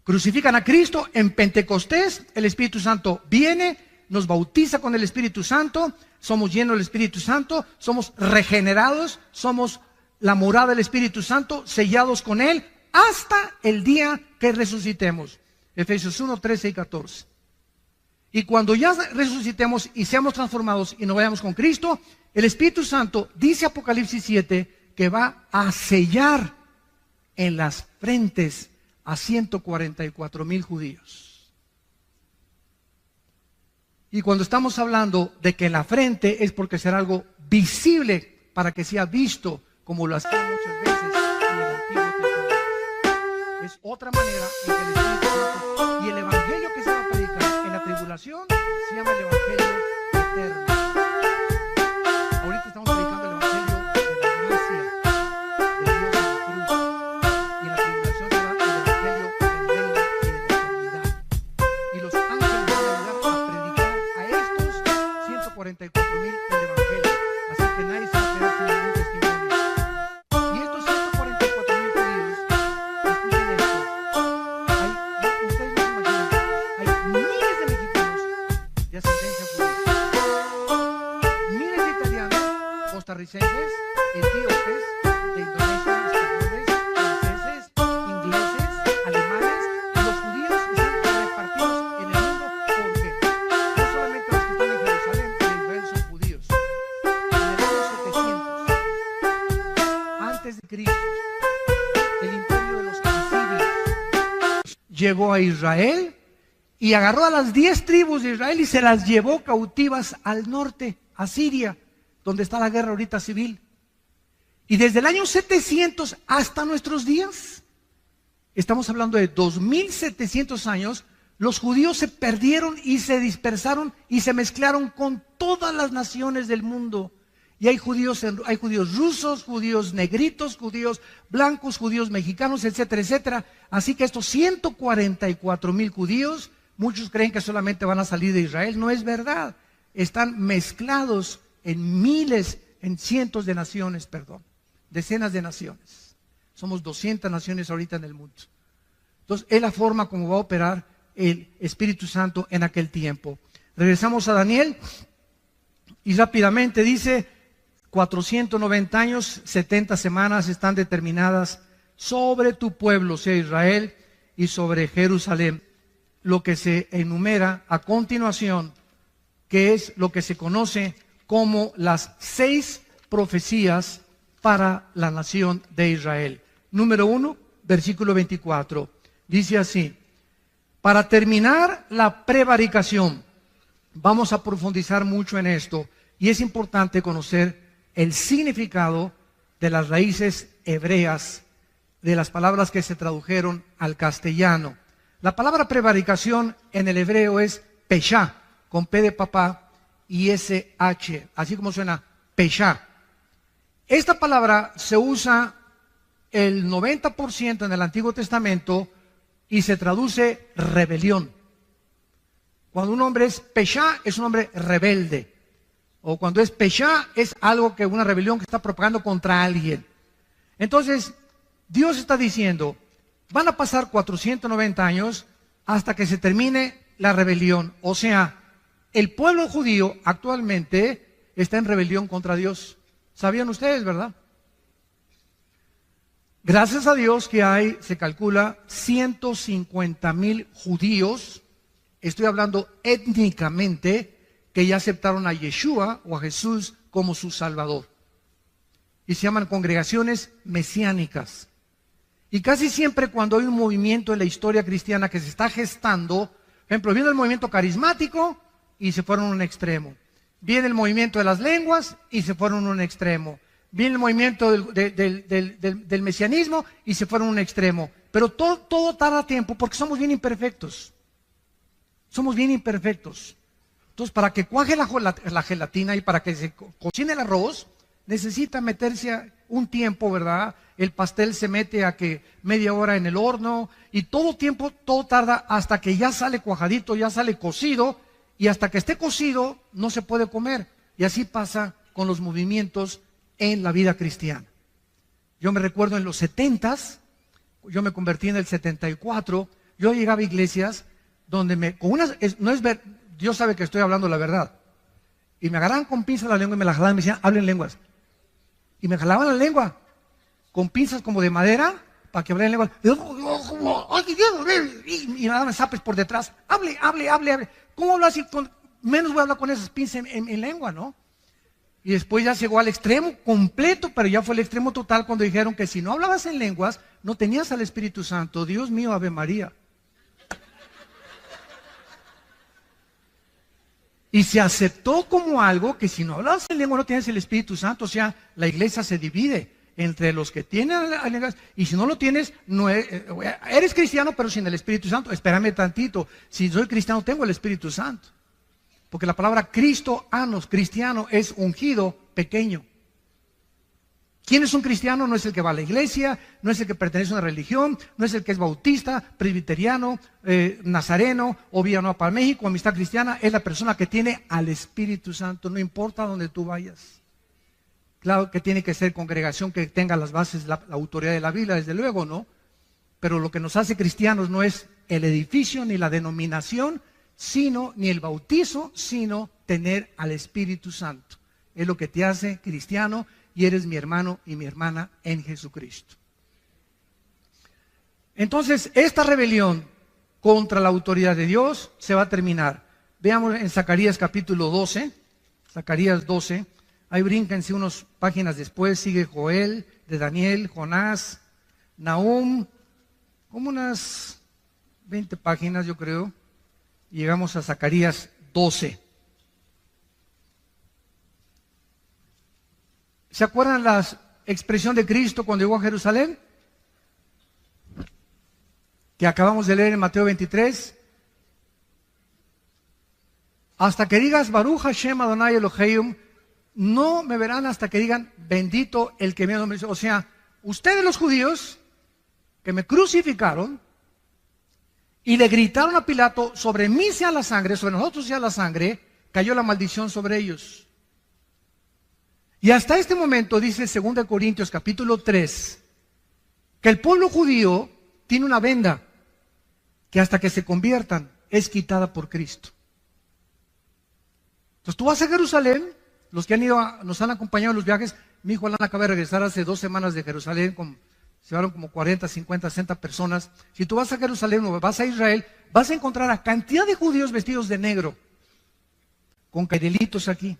Crucifican a Cristo en Pentecostés, el Espíritu Santo viene, nos bautiza con el Espíritu Santo, somos llenos del Espíritu Santo, somos regenerados, somos la morada del Espíritu Santo, sellados con Él, hasta el día que resucitemos. Efesios 1, 13 y 14. Y cuando ya resucitemos y seamos transformados y nos vayamos con Cristo, el Espíritu Santo, dice Apocalipsis 7, que va a sellar en las frentes a 144,000 judíos. Y cuando estamos hablando de que en la frente es porque será algo visible para que sea visto, como lo hacía muchas veces en el Antiguo Testamento. Es otra manera en que el Espíritu Santo y el Evangelio llegó a Israel y agarró a las 10 tribus de Israel y se las llevó cautivas al norte, a Siria, donde está la guerra ahorita civil. Y desde el año 700 hasta nuestros días, estamos hablando de 2700 años, los judíos se perdieron y se dispersaron y se mezclaron con todas las naciones del mundo. Y hay judíos rusos, judíos negritos, judíos blancos, judíos mexicanos, etcétera, etcétera. Así que estos 144,000 judíos, muchos creen que solamente van a salir de Israel. No es verdad. Están mezclados en miles, en cientos de naciones, decenas de naciones. Somos 200 naciones ahorita en el mundo. Entonces, es la forma como va a operar el Espíritu Santo en aquel tiempo. Regresamos a Daniel y rápidamente dice: 490 años, 70 semanas están determinadas sobre tu pueblo, sea Israel, y sobre Jerusalén. Lo que se enumera a continuación, que es lo que se conoce como las 6 profecías para la nación de Israel. Número 1, versículo 24. Dice así: para terminar la prevaricación, vamos a profundizar mucho en esto, y es importante conocer el significado de las raíces hebreas, de las palabras que se tradujeron al castellano. La palabra prevaricación en el hebreo es peshá, con P de papá y SH, así como suena, peshá. Esta palabra se usa el 90% en el Antiguo Testamento y se traduce rebelión. Cuando un hombre es peshá, es un hombre rebelde. O cuando es peshá, es algo que una rebelión que está propagando contra alguien. Entonces, Dios está diciendo, van a pasar 490 años hasta que se termine la rebelión. O sea, el pueblo judío actualmente está en rebelión contra Dios. ¿Sabían ustedes, verdad? Gracias a Dios que hay, se calcula, 150,000 judíos, estoy hablando étnicamente, que ya aceptaron a Yeshua o a Jesús como su Salvador. Y se llaman congregaciones mesiánicas. Y casi siempre cuando hay un movimiento en la historia cristiana que se está gestando, por ejemplo, viene el movimiento carismático y se fueron a un extremo. Viene el movimiento de las lenguas y se fueron a un extremo. Viene el movimiento del mesianismo y se fueron a un extremo. Pero todo tarda tiempo porque somos bien imperfectos. Somos bien imperfectos. Entonces, para que cuaje la gelatina y para que se cocine el arroz, necesita meterse un tiempo, ¿verdad? El pastel se mete a que media hora en el horno y todo tarda hasta que ya sale cuajadito, ya sale cocido, y hasta que esté cocido no se puede comer. Y así pasa con los movimientos en la vida cristiana. Yo me recuerdo en los 70s, yo me convertí en el 74, yo llegaba a iglesias donde Dios sabe que estoy hablando la verdad. Y me agarraban con pinzas la lengua y me la jalaban y me decían, hablen lenguas. Y me jalaban la lengua con pinzas como de madera para que hablara en lengua. Y me daban zapes por detrás. Hable. ¿Cómo hablo así? Menos voy a hablar con esas pinzas en lengua, ¿no? Y después ya llegó al extremo completo, pero ya fue el extremo total cuando dijeron que si no hablabas en lenguas, no tenías al Espíritu Santo. Dios mío, Ave María. Y se aceptó como algo que si no hablabas en lengua no tienes el Espíritu Santo. O sea, la iglesia se divide entre los que tienen lenguas y si no lo tienes, no eres cristiano pero sin el Espíritu Santo. Espérame tantito, si soy cristiano tengo el Espíritu Santo. Porque la palabra cristiano es ungido, pequeño. ¿Quién es un cristiano? No es el que va a la iglesia, no es el que pertenece a una religión, no es el que es bautista, presbiteriano, nazareno, o Villanueva para México, Amistad Cristiana. Es la persona que tiene al Espíritu Santo, no importa donde tú vayas. Claro que tiene que ser congregación que tenga las bases, la autoridad de la Biblia, desde luego, ¿no? Pero lo que nos hace cristianos no es el edificio ni la denominación, ni el bautizo, sino tener al Espíritu Santo. Es lo que te hace cristiano y eres mi hermano y mi hermana en Jesucristo. Entonces, esta rebelión contra la autoridad de Dios se va a terminar. Veamos en Zacarías capítulo 12, Zacarías 12, ahí brínquense unas páginas después, sigue Joel, de Daniel, Jonás, Nahum, como unas 20 páginas, yo creo, y llegamos a Zacarías 12. ¿Se acuerdan la expresión de Cristo cuando llegó a Jerusalén? Que acabamos de leer en Mateo 23. Hasta que digas Baruch Hashem Adonai Elohim, no me verán hasta que digan bendito el que me ha. O sea, ustedes los judíos que me crucificaron y le gritaron a Pilato, sobre mí sea la sangre, sobre nosotros sea la sangre, cayó la maldición sobre ellos. Y hasta este momento, dice 2 Corintios capítulo 3, que el pueblo judío tiene una venda que hasta que se conviertan es quitada por Cristo. Entonces tú vas a Jerusalén, los que han ido, nos han acompañado en los viajes, mi hijo Alan acaba de regresar hace 2 semanas de Jerusalén, se llevaron como 40, 50, 60 personas. Si tú vas a Jerusalén o vas a Israel, vas a encontrar a cantidad de judíos vestidos de negro, con caidelitos aquí,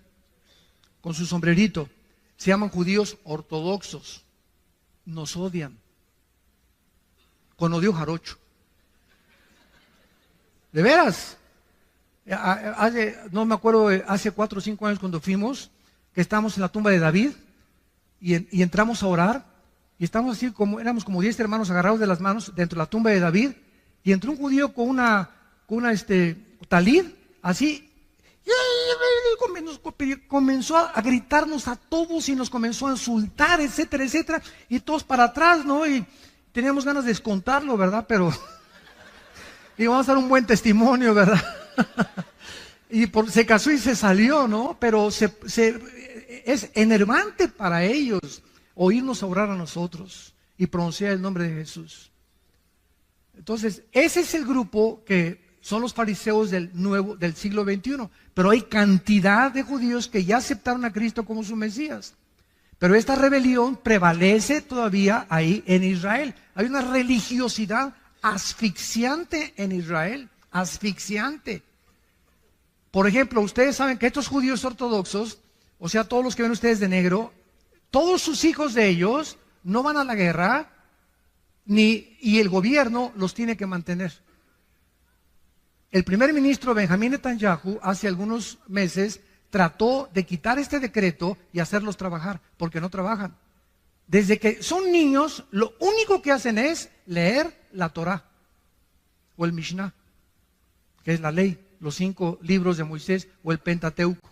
con su sombrerito. Se llaman judíos ortodoxos. Nos odian. Con odio jarocho. ¿De veras? No me acuerdo, hace 4 o 5 años cuando fuimos, que estábamos en la tumba de David y entramos a orar y estábamos así, éramos como 10 hermanos agarrados de las manos dentro de la tumba de David y entró un judío con una talid, así, y comenzó a gritarnos a todos y nos comenzó a insultar, etcétera, etcétera, y todos para atrás, ¿no? Y teníamos ganas de descontarlo, ¿verdad? Pero y vamos a dar un buen testimonio, ¿verdad? Y se casó y se salió, ¿no? Pero es enervante para ellos oírnos orar a nosotros y pronunciar el nombre de Jesús. Entonces, ese es el grupo que son los fariseos del siglo XXI. Pero hay cantidad de judíos que ya aceptaron a Cristo como su Mesías. Pero esta rebelión prevalece todavía ahí en Israel. Hay una religiosidad asfixiante en Israel, asfixiante. Por ejemplo, ustedes saben que estos judíos ortodoxos, o sea, todos los que ven ustedes de negro, todos sus hijos de ellos no van a la guerra, y el gobierno los tiene que mantener. El primer ministro Benjamín Netanyahu hace algunos meses trató de quitar este decreto y hacerlos trabajar, porque no trabajan. Desde que son niños, lo único que hacen es leer la Torá o el Mishnah, que es la ley, los 5 libros de Moisés o el Pentateuco.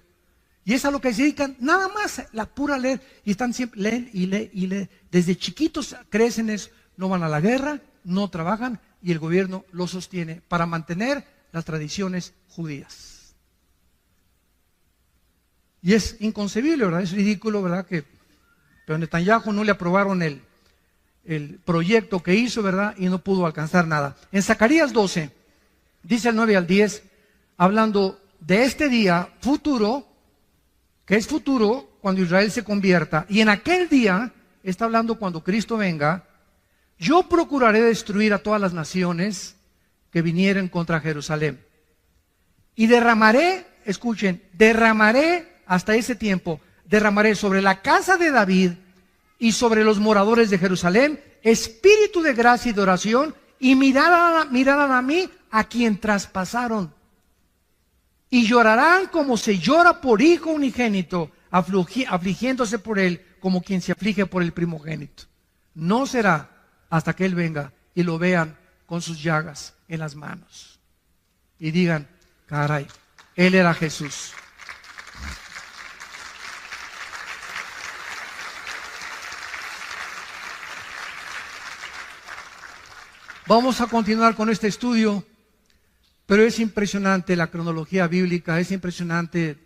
Y es a lo que se dedican, nada más, la pura leer. Y están siempre, leen y leen y leen. Desde chiquitos crecen eso, no van a la guerra, no trabajan y el gobierno los sostiene para mantener las tradiciones judías. Y es inconcebible, ¿verdad? Es ridículo, ¿verdad? Pero a Netanyahu no le aprobaron el proyecto que hizo, ¿verdad? Y no pudo alcanzar nada. En Zacarías 12, dice el 9 al 10, hablando de este día futuro, que es futuro cuando Israel se convierta, y en aquel día, está hablando cuando Cristo venga, yo procuraré destruir a todas las naciones que vinieren contra Jerusalén. Y derramaré, escuchen, derramaré hasta ese tiempo, derramaré sobre la casa de David y sobre los moradores de Jerusalén espíritu de gracia y de oración, y mirarán a mí a quien traspasaron. Y llorarán como se llora por hijo unigénito, afligiéndose por él como quien se aflige por el primogénito. No será hasta que él venga y lo vean con sus llagas en las manos y digan, caray, él era Jesús. Vamos a continuar con este estudio, pero es impresionante la cronología bíblica, es impresionante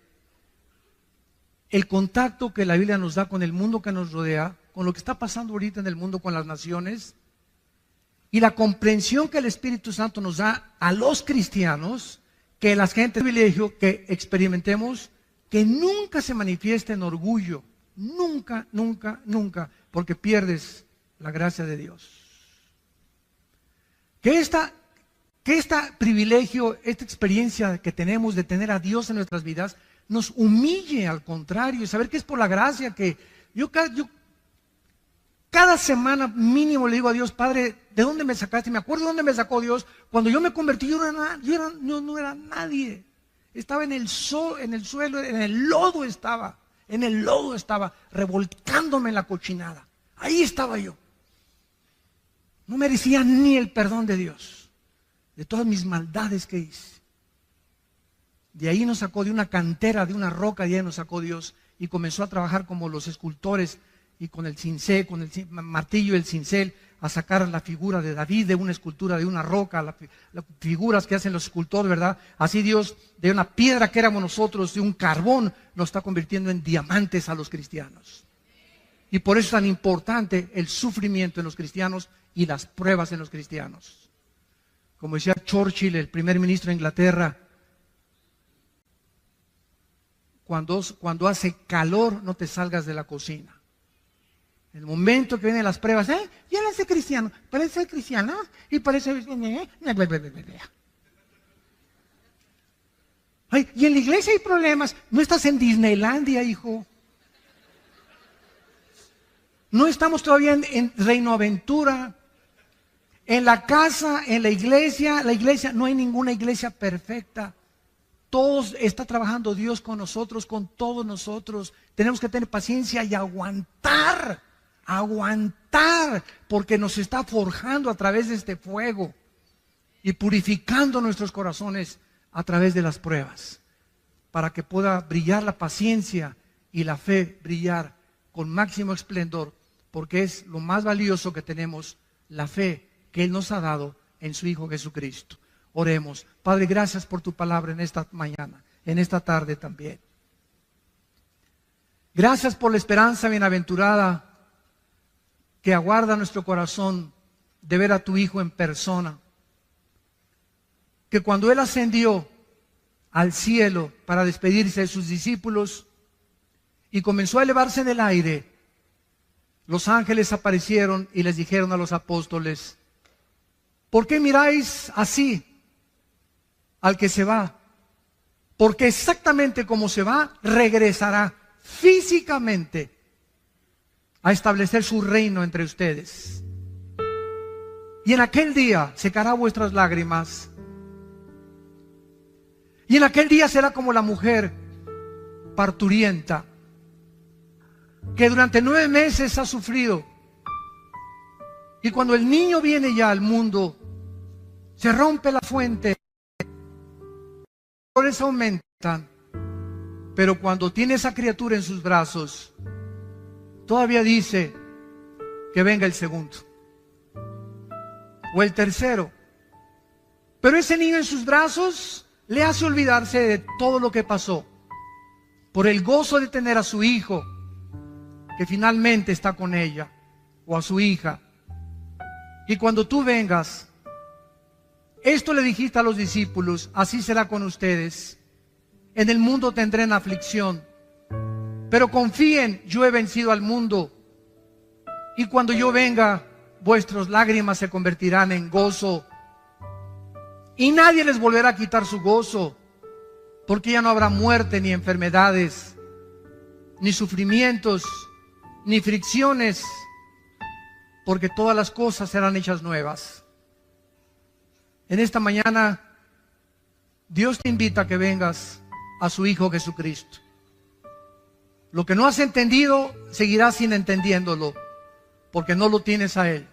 el contacto que la Biblia nos da con el mundo que nos rodea, con lo que está pasando ahorita en el mundo con las naciones, y la comprensión que el Espíritu Santo nos da a los cristianos, que la gente de privilegio que experimentemos, que nunca se manifieste en orgullo, nunca, nunca, nunca, porque pierdes la gracia de Dios. Que este privilegio, esta experiencia que tenemos de tener a Dios en nuestras vidas, nos humille al contrario, saber que es por la gracia que yo Cada semana mínimo le digo a Dios, Padre, ¿de dónde me sacaste? Me acuerdo de dónde me sacó Dios. Cuando yo me convertí, yo no era nadie. Estaba en el suelo, en el lodo estaba. En el lodo estaba, revolcándome en la cochinada. Ahí estaba yo. No merecía ni el perdón de Dios, de todas mis maldades que hice. De ahí nos sacó, de una cantera, de una roca, de ahí nos sacó Dios. Y comenzó a trabajar como los escultores, y con el cincel, con el martillo y el cincel, a sacar la figura de David de una escultura, de una roca, las figuras que hacen los escultores, ¿verdad? Así Dios, de una piedra que éramos nosotros, de un carbón, nos está convirtiendo en diamantes a los cristianos. Y por eso es tan importante el sufrimiento en los cristianos y las pruebas en los cristianos. Como decía Churchill, el primer ministro de Inglaterra, cuando hace calor, no te salgas de la cocina. En el momento que vienen las pruebas, ya no es cristiano, parece cristiano y parece... Ay, y en la iglesia hay problemas. No estás en Disneylandia, hijo. No estamos todavía en Reino Aventura. En la casa, en la iglesia, no hay ninguna iglesia perfecta. Todos está trabajando Dios con nosotros, con todos nosotros. Tenemos que tener paciencia y aguantar, porque nos está forjando a través de este fuego y purificando nuestros corazones a través de las pruebas, para que pueda brillar la paciencia y la fe brillar con máximo esplendor, porque es lo más valioso que tenemos, la fe que Él nos ha dado en su Hijo Jesucristo. Oremos. Padre, gracias por tu palabra en esta mañana, en esta tarde también. Gracias por la esperanza bienaventurada que aguarda nuestro corazón de ver a tu Hijo en persona. Que cuando Él ascendió al cielo para despedirse de sus discípulos y comenzó a elevarse en el aire, los ángeles aparecieron y les dijeron a los apóstoles: ¿por qué miráis así al que se va? Porque exactamente como se va, regresará físicamente a establecer su reino entre ustedes. Y en aquel día secará vuestras lágrimas. Y en aquel día será como la mujer parturienta, que durante 9 meses ha sufrido. Y cuando el niño viene ya al mundo, se rompe la fuente, los dolores aumentan, pero cuando tiene esa criatura en sus brazos, todavía dice que venga el segundo o el tercero. Pero ese niño en sus brazos le hace olvidarse de todo lo que pasó, por el gozo de tener a su hijo, que finalmente está con ella, o a su hija. Y cuando tú vengas, esto le dijiste a los discípulos: así será con ustedes. En el mundo tendrán aflicción, pero confíen, yo he vencido al mundo. Y cuando yo venga, vuestras lágrimas se convertirán en gozo. Y nadie les volverá a quitar su gozo, porque ya no habrá muerte, ni enfermedades, ni sufrimientos, ni fricciones, porque todas las cosas serán hechas nuevas. En esta mañana, Dios te invita a que vengas a su Hijo Jesucristo. Lo que no has entendido, seguirás sin entendiéndolo, porque no lo tienes a Él.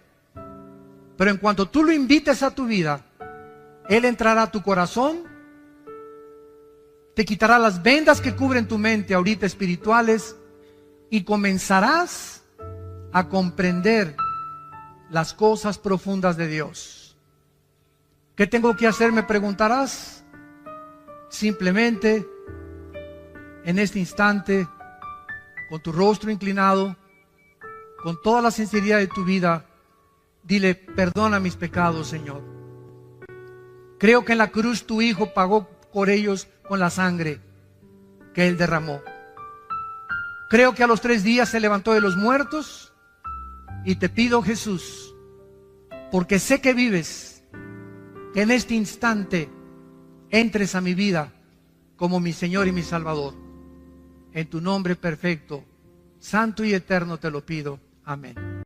Pero en cuanto tú lo invites a tu vida, Él entrará a tu corazón, te quitará las vendas que cubren tu mente ahorita espirituales, y comenzarás a comprender las cosas profundas de Dios. ¿Qué tengo que hacer?, me preguntarás. Simplemente, en este instante, con tu rostro inclinado, con toda la sinceridad de tu vida, dile: perdona mis pecados, Señor. Creo que en la cruz tu Hijo pagó por ellos con la sangre que Él derramó. Creo que a los 3 días se levantó de los muertos, y te pido, Jesús, porque sé que vives, que en este instante entres a mi vida como mi Señor y mi Salvador. En tu nombre perfecto, santo y eterno te lo pido. Amén.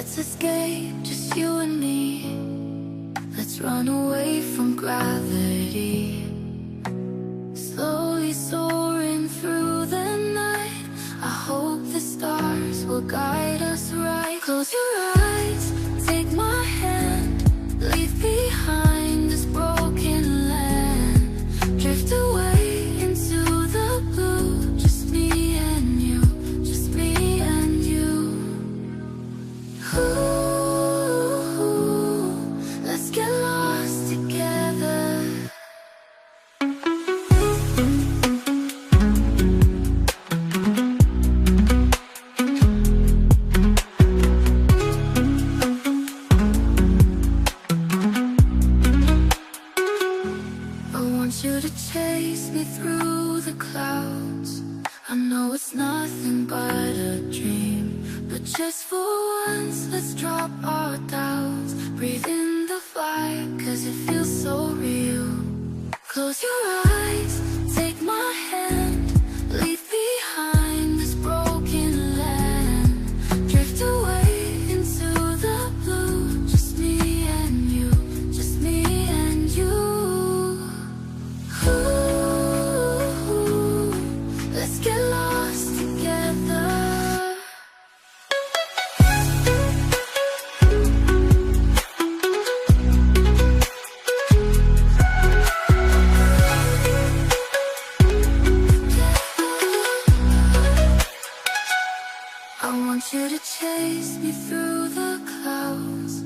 Let's escape, just you and me. Let's run away from gravity. Slowly soaring through the night. I hope the stars will guide us right. Close your eyes, take my hand. Leave behind this broken land. Drift away into the blue. Just me and you, just me and you. Ooh, let's get lost together. I want you to chase me through the clouds. I know it's nothing but a dream, but just for once, let's drop our doubts. Breathe in the fire, cause it feels so real. Close your eyes, take my hand. Leave behind this broken land. Drift away into the blue. Just me and you, just me and you. Ooh, let's get lost together. I want you to chase me through the clouds.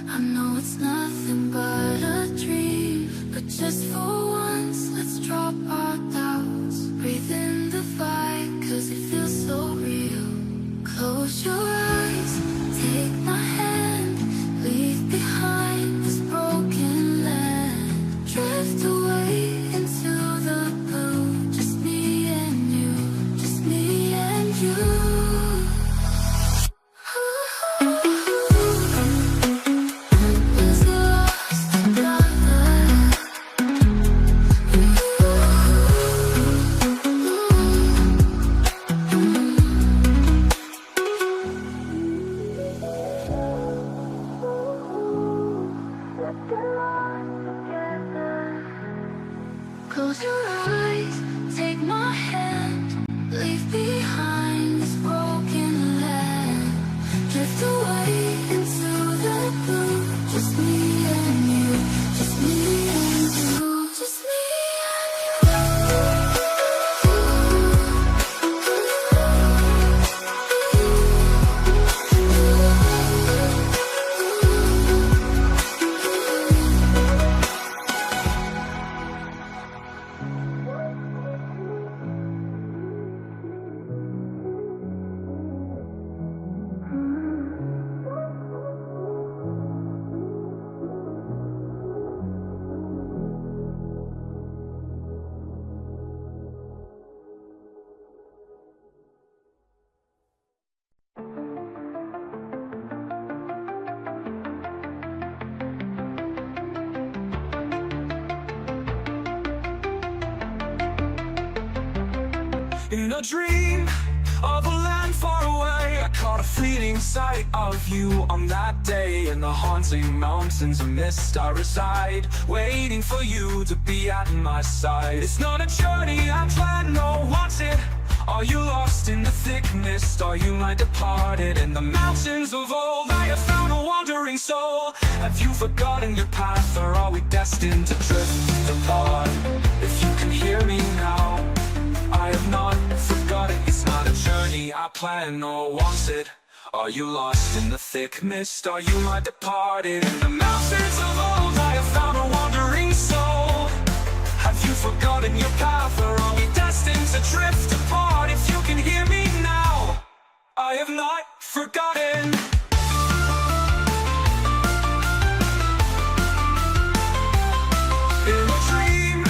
I know it's nothing but a dream, but just for once, let's drop our doubts. Breathe in the fire, cause it feels so real. Close your eyes, take my hand. Leave behind this broken land. Drift away into the blue. Just me and you, just me and you. Let's get lost together. Close your eyes, take my hand. Leave behind this broken land. Drift away into the blue. Just me and you, just me and you, just me In a dream of a land far away, I caught a fleeting sight of you on that day. In the haunting mountains of mist I reside, waiting for you to be at my side. It's not a journey I planned nor wanted. Are you lost in the thick mist? Are you my departed? In the mountains of old I have found a wandering soul. Have you forgotten your path, or are we destined to drift apart? If you can hear me now, I have not forgotten. It's not a journey I planned or wanted. Are you lost in the thick mist? Are you my departed? In the mountains of old I have found a wandering soul. Have you forgotten your path, or are we destined to drift apart? If you can hear me now, I have not forgotten. In a dream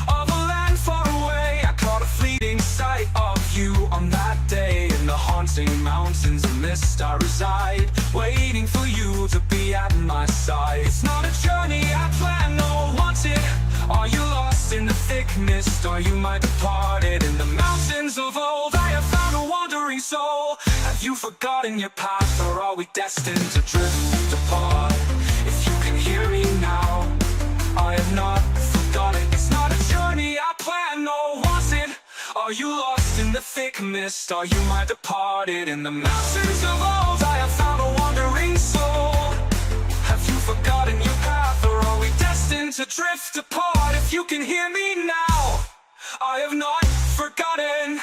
of a land far away, I caught a fleeting sight of you on that day. In the haunting mountains of mist I reside, waiting for you to be at my side. It's not a journey I planned or wanted. Are you lost in the thick mist? Are you my departed? In the mountains of old I have found a wandering soul. Have you forgotten your path, or are we destined to drift apart? If you can hear me now, I have not forgotten. It's not a journey I planned, nor was it. Are you lost in the thick mist? Are you my departed? In the mountains of old I have found a wandering soul. Have you forgotten your path, or are we destined to drift apart? If you can hear me now, I have not forgotten.